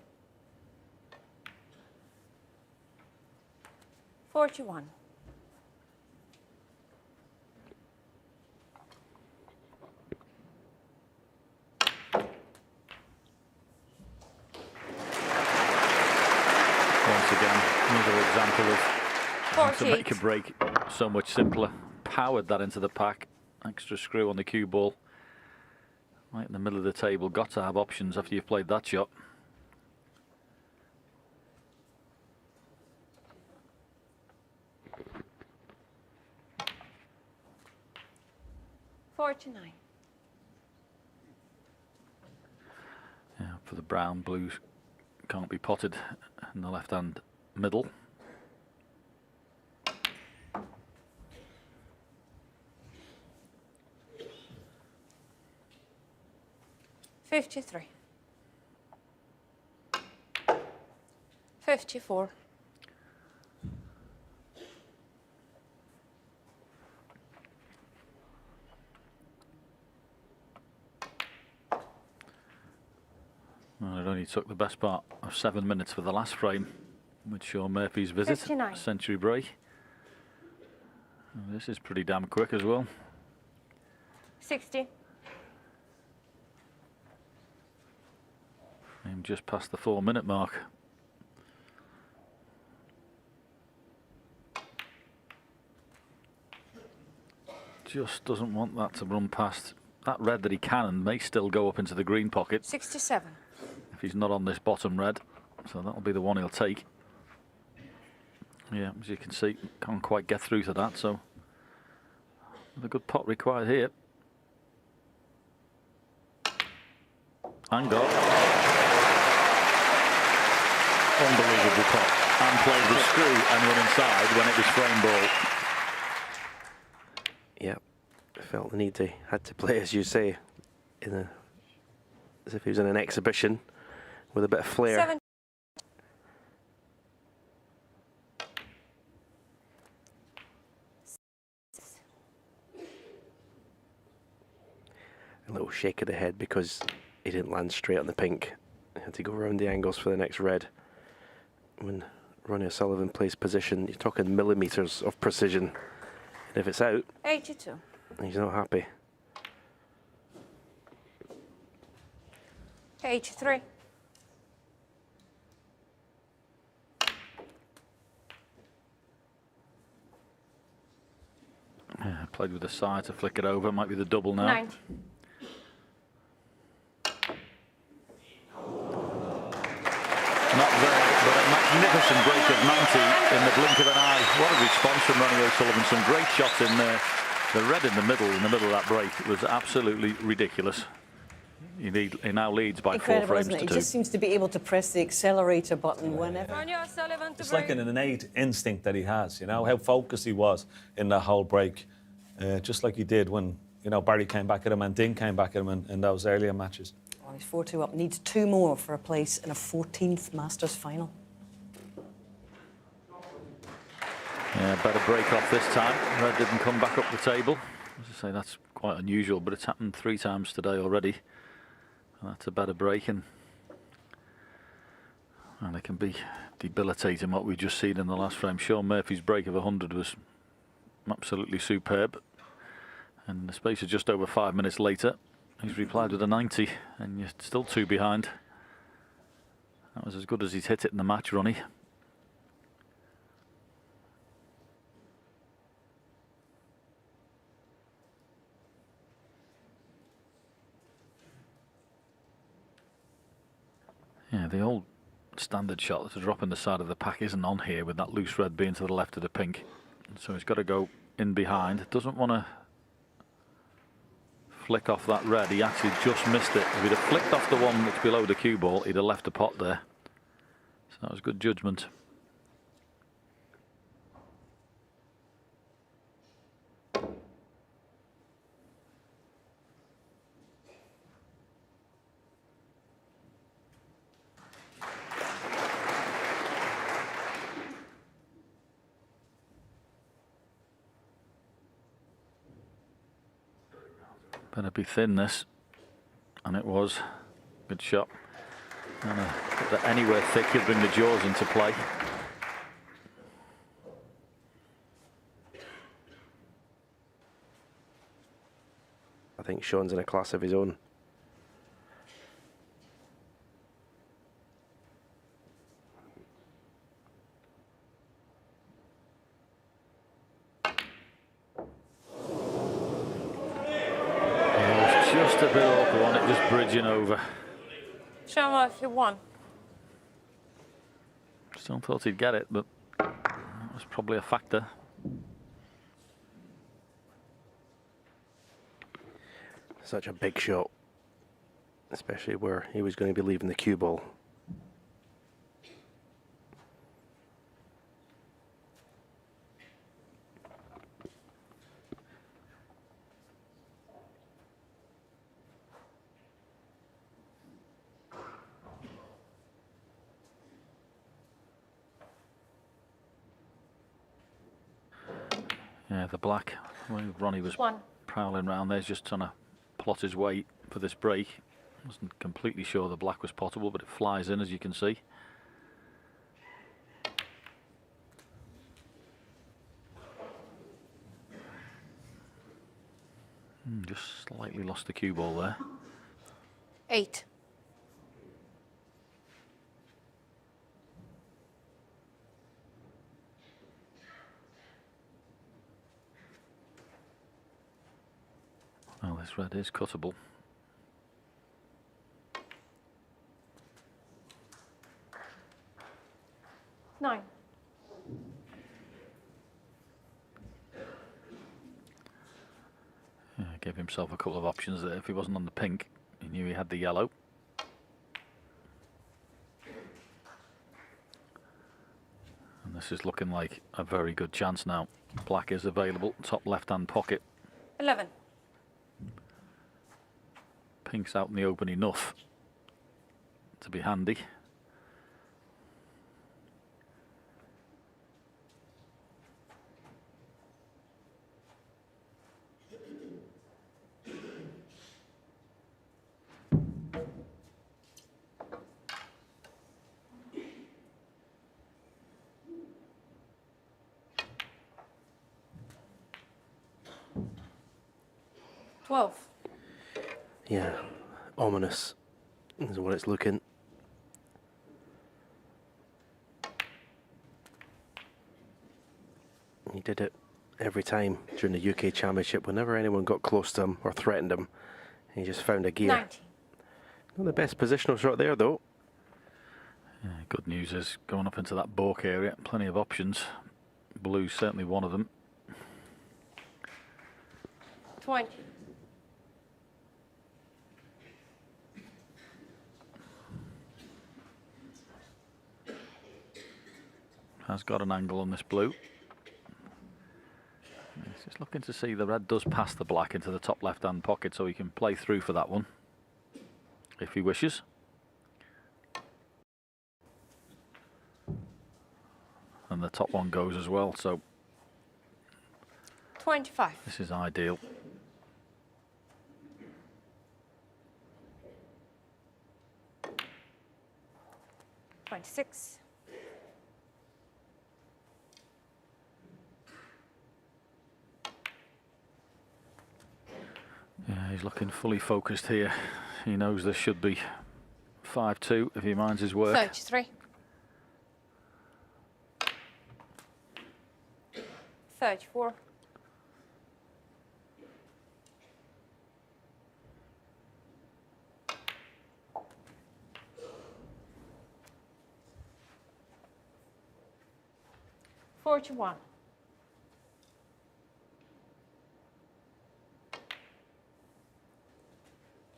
41. Once again, another example of how to 48. make a break so much simpler. Powered that into the pack. Extra screw on the cue ball. Right in the middle of the table, got to have options after you've played that shot. $49. Yeah, for the brown, blues can't be potted in the left-hand middle. $53. $54. Well, it only took the best part of 7 minutes for the last frame with Shaun Murphy's visit. 59. Century break. And this is pretty damn quick as well. 60. And just past the 4-minute mark. Just doesn't want that to run past. That red that he can and may still go up into the green pocket 67. if he's not on this bottom red. So that'll be the one he'll take. Yeah, as you can see, can't quite get through to that. So a good pot required here. And got. Unbelievable pot. And played the screw and went inside when it was frame ball. Yep, felt the need to, had to play, as you say, as if he was in an exhibition with a bit of flair. 7. A little shake of the head because he didn't land straight on the pink. He had to go around the angles for the next red. When Ronnie O'Sullivan plays position, you're talking millimetres of precision. And if it's out, 82. he's not happy. 83. Yeah, played with the side to flick it over. Might be the double now. 90. Not there, but a magnificent break of 90 in the blink of an eye. What a response from Ronnie O'Sullivan. Some great shots in there. The red in the middle of that break was absolutely ridiculous. He now leads by Incredible, 4 frames isn't it? to He 2. just seems to be able to press the accelerator button whenever. Ronnie O'Sullivan to It's like break. an innate instinct that he has, you know, how focused he was in that whole break. Just like he did when, you know, Barry came back at him and Ding came back at him in those earlier matches. Well, he's 4-2 up. Needs 2 more for a place in a 14th Masters final. Yeah, better break off this time. Red didn't come back up the table. As I say, that's quite unusual, but it's happened 3 times today already. That's a better break, and it can be debilitating what we've just seen in the last frame. Shaun Murphy's break of 100 was absolutely superb, and in the space of just over 5 minutes later, he's replied with a 90, and you're still 2 behind. That was as good as he's hit it in the match, Ronnie. Yeah, the old standard shot to drop in the side of the pack isn't on here with that loose red being to the left of the pink. So he's got to go in behind. Doesn't want to flick off that red. He actually just missed it. If he'd have flicked off the one that's below the cue ball, he'd have left a pot there. So that was good judgment. Better be thin this, and it was. Good shot. And put that anywhere thick, he'll bring the jaws into play. I think Shaun's in a class of his own. Just a bit awkward on it, just bridging over. Shaun Murphy 1. Still thought he'd get it, but that was probably a factor. Such a big shot, especially where he was going to be leaving the cue ball. Yeah, the black. Well, Ronnie was 1. prowling around there, just trying to plot his weight for this break. Wasn't completely sure the black was potable, but it flies in, as you can see. Just slightly lost the cue ball there. 8. Well, this red is cuttable. Nine. Yeah, gave himself a couple of options there. If he wasn't on the pink, he knew he had the yellow. And this is looking like a very good chance now. Black is available, top left-hand pocket. 11. Pink's out in the open enough to be handy. Yeah, ominous is what it's looking. He did it every time during the UK Championship. Whenever anyone got close to him or threatened him, he just found a gear. 19. Not the best positional shot there, though. Yeah, good news is going up into that balk area, plenty of options. Blue's certainly one of them. 20. Has got an angle on this blue. He's just looking to see the red does pass the black into the top left-hand pocket, so he can play through for that one if he wishes. And the top one goes as well, so 25. this is ideal. $26. Yeah, he's looking fully focused here. He knows this should be 5-2 if he minds his work. 33. 34. 41.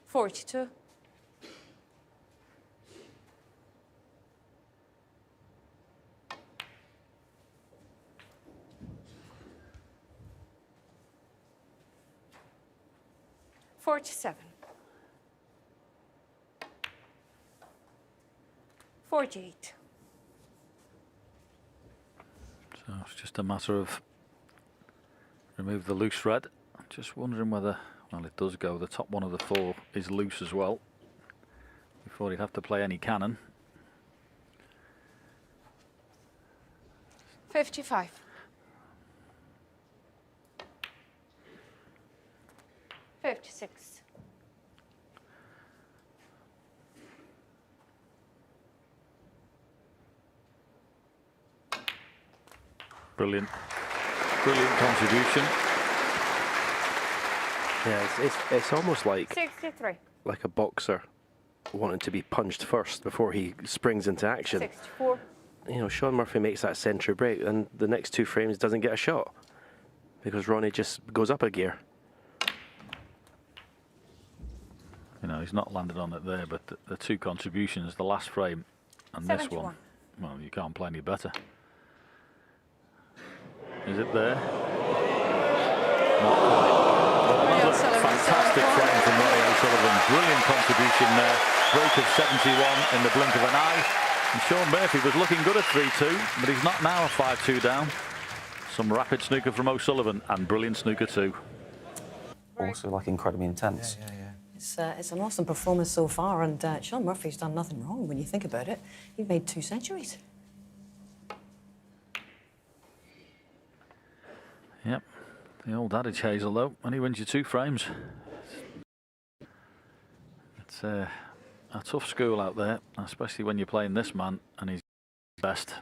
42. 47. 48. So it's just a matter of remove the loose thread. Just wondering whether, well, it does go. The top one of the four is loose as well. Before he'd have to play any cannon. 55. 56. Brilliant. Brilliant contribution. Yeah, it's almost like 63. a boxer wanting to be punched first before he springs into action. 64. You know, Shaun Murphy makes that century break, and the next 2 frames doesn't get a shot because Ronnie just goes up a gear. You know, he's not landed on it there, but the 2 contributions, the last frame and 71. this one, well, you can't play any better. Is it there? Not quite. But another fantastic frame from Ronnie O'Sullivan. Brilliant contribution there. Break of 71 in the blink of an eye. And Shaun Murphy was looking good at 3-2, but he's not now, 5-2 down. Some rapid snooker from O'Sullivan and brilliant snooker too. Also, like, incredibly intense. It's an awesome performance so far, and Shaun Murphy's done nothing wrong when you think about it. He made 2 centuries. Yep, the old adage, Hazel, though, and he wins you 2 frames. It's a tough school out there, especially when you're playing this man and he's best.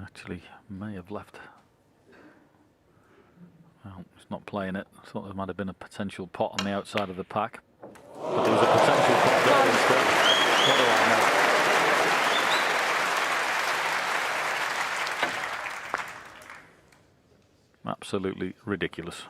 Actually, may have left. Well, he's not playing it. I thought there might have been a potential pot on the outside of the pack. But there was a potential pot there instead. What do I know? Absolutely ridiculous.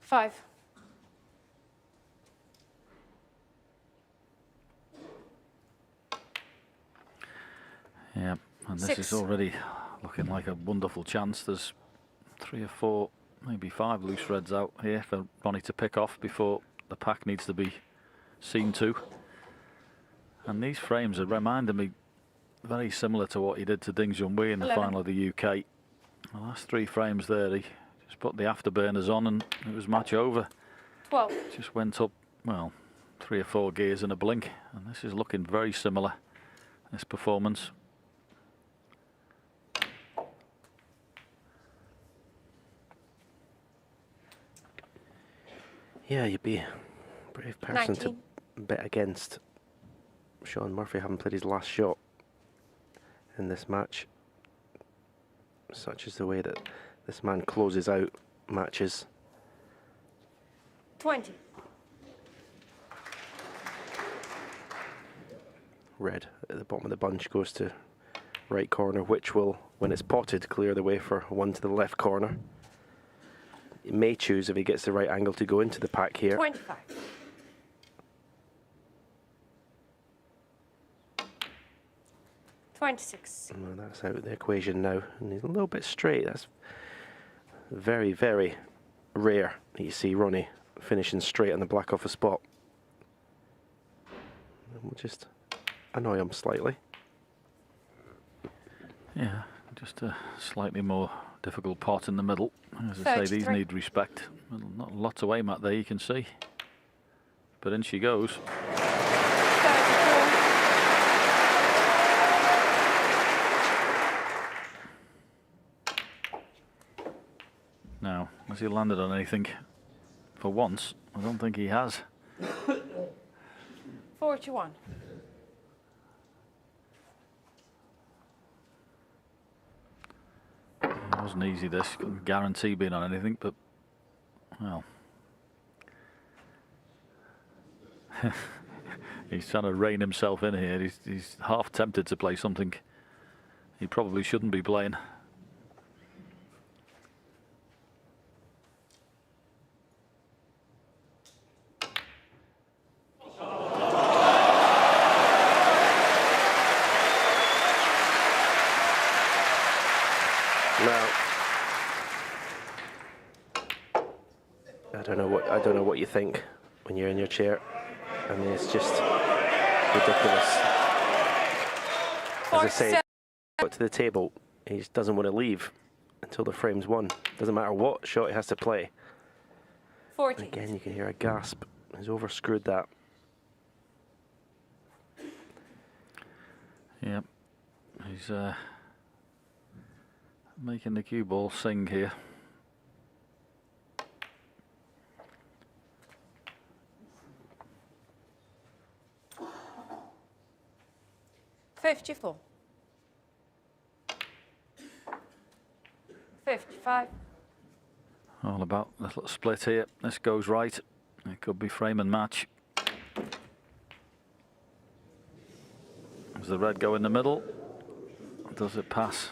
Five. Yeah, and this 6. is already looking like a wonderful chance. There's 3 or 4, maybe 5 loose reds out here for Ronnie to pick off before the pack needs to be seen to. And these frames are reminding me very similar to what he did to Ding Junhui in the 11. final of the UK. The last 3 frames there, he just put the afterburners on and it was match over. 12. Just went up, well, 3 or 4 gears in a blink. And this is looking very similar, this performance. Yeah, you'd be a brave person 19. to bet against Shaun Murphy having played his last shot in this match. Such is the way that this man closes out matches. 20. Red at the bottom of the bunch goes to right corner, which will, when it's potted, clear the way for 1 to the left corner. He may choose, if he gets the right angle, to go into the pack here. 25. Well, that's out of the equation now, and he's a little bit straight. That's very, very rare that you see Ronnie finishing straight on the black off a spot. And we'll just annoy him slightly. Yeah, just a slightly more difficult pot in the middle. As I say, these need respect. Well, not lots away, Matt, there you can see. But in she goes. 34. Now, has he landed on anything for once? I don't think he has. 41. It wasn't easy, this. Couldn't guarantee being on anything, but, well. He's trying to rein himself in here. He's half tempted to play something he probably shouldn't be playing. I don't know what you think when you're in your chair. I mean, it's just ridiculous. As I say, got to the table, he just doesn't want to leave until the frame's won. Doesn't matter what shot he has to play. 40. Again, you can hear a gasp. He's overscrewed that. Yep. He's making the cue ball sing here. $54. 55. All about the little split here. This goes right. It could be frame and match. Does the red go in the middle? Does it pass?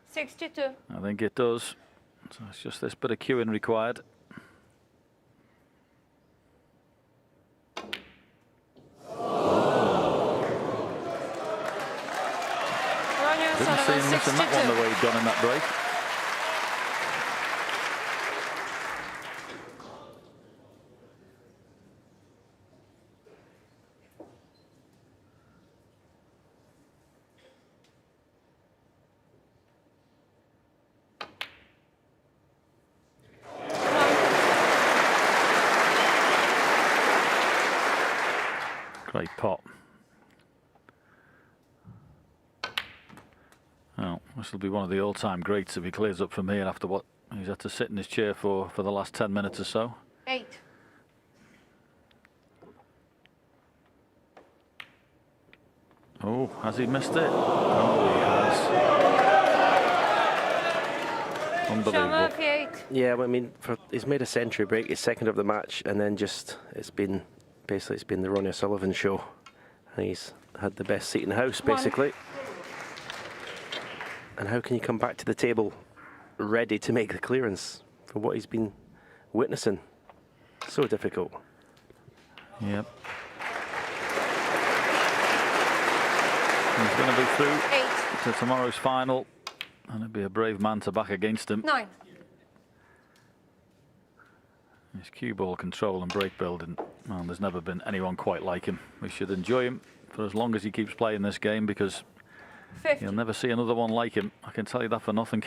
62. I think it does. So it's just this bit of cueing required. Didn't see him missing that one the way he'd gone in that break. Great pot. Well, this will be one of the all-time greats if he clears up from here after what he's had to sit in his chair for the last 10 minutes or so. 8. Oh, has he missed it? Oh, he has. Shaun Unbelievable. Murphy, 8. Yeah, well, I mean, he's made a century break, his second of the match, and then just it's been the Ronnie O'Sullivan show, and he's had the best seat in the house basically. And how can you come back to the table ready to make the clearance for what he's been witnessing? So difficult. Yep. He's going to be through 8. to tomorrow's final, and it'd be a brave man to back against him. 9. His cue ball control and break building, well, there's never been anyone quite like him. We should enjoy him for as long as he keeps playing this game, because 50. you'll never see another one like him. I can tell you that for nothing.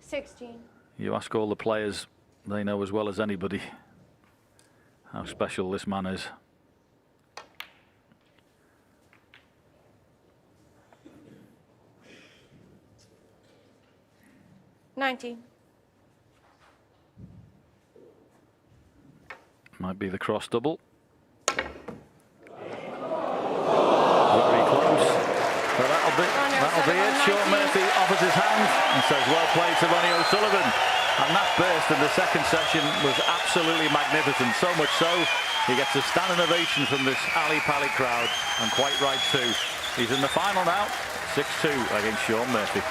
16. You ask all the players, they know as well as anybody how special this man is. $19. Might be the cross double. Very close. So that'll be it. Shaun Murphy offers his hand and says, well played to Ronnie O'Sullivan. And that burst in the second session was absolutely magnificent. So much so, he gets a standing ovation from this alley-pally crowd, and quite right too. He's in the final now, 6-2 against Shaun Murphy.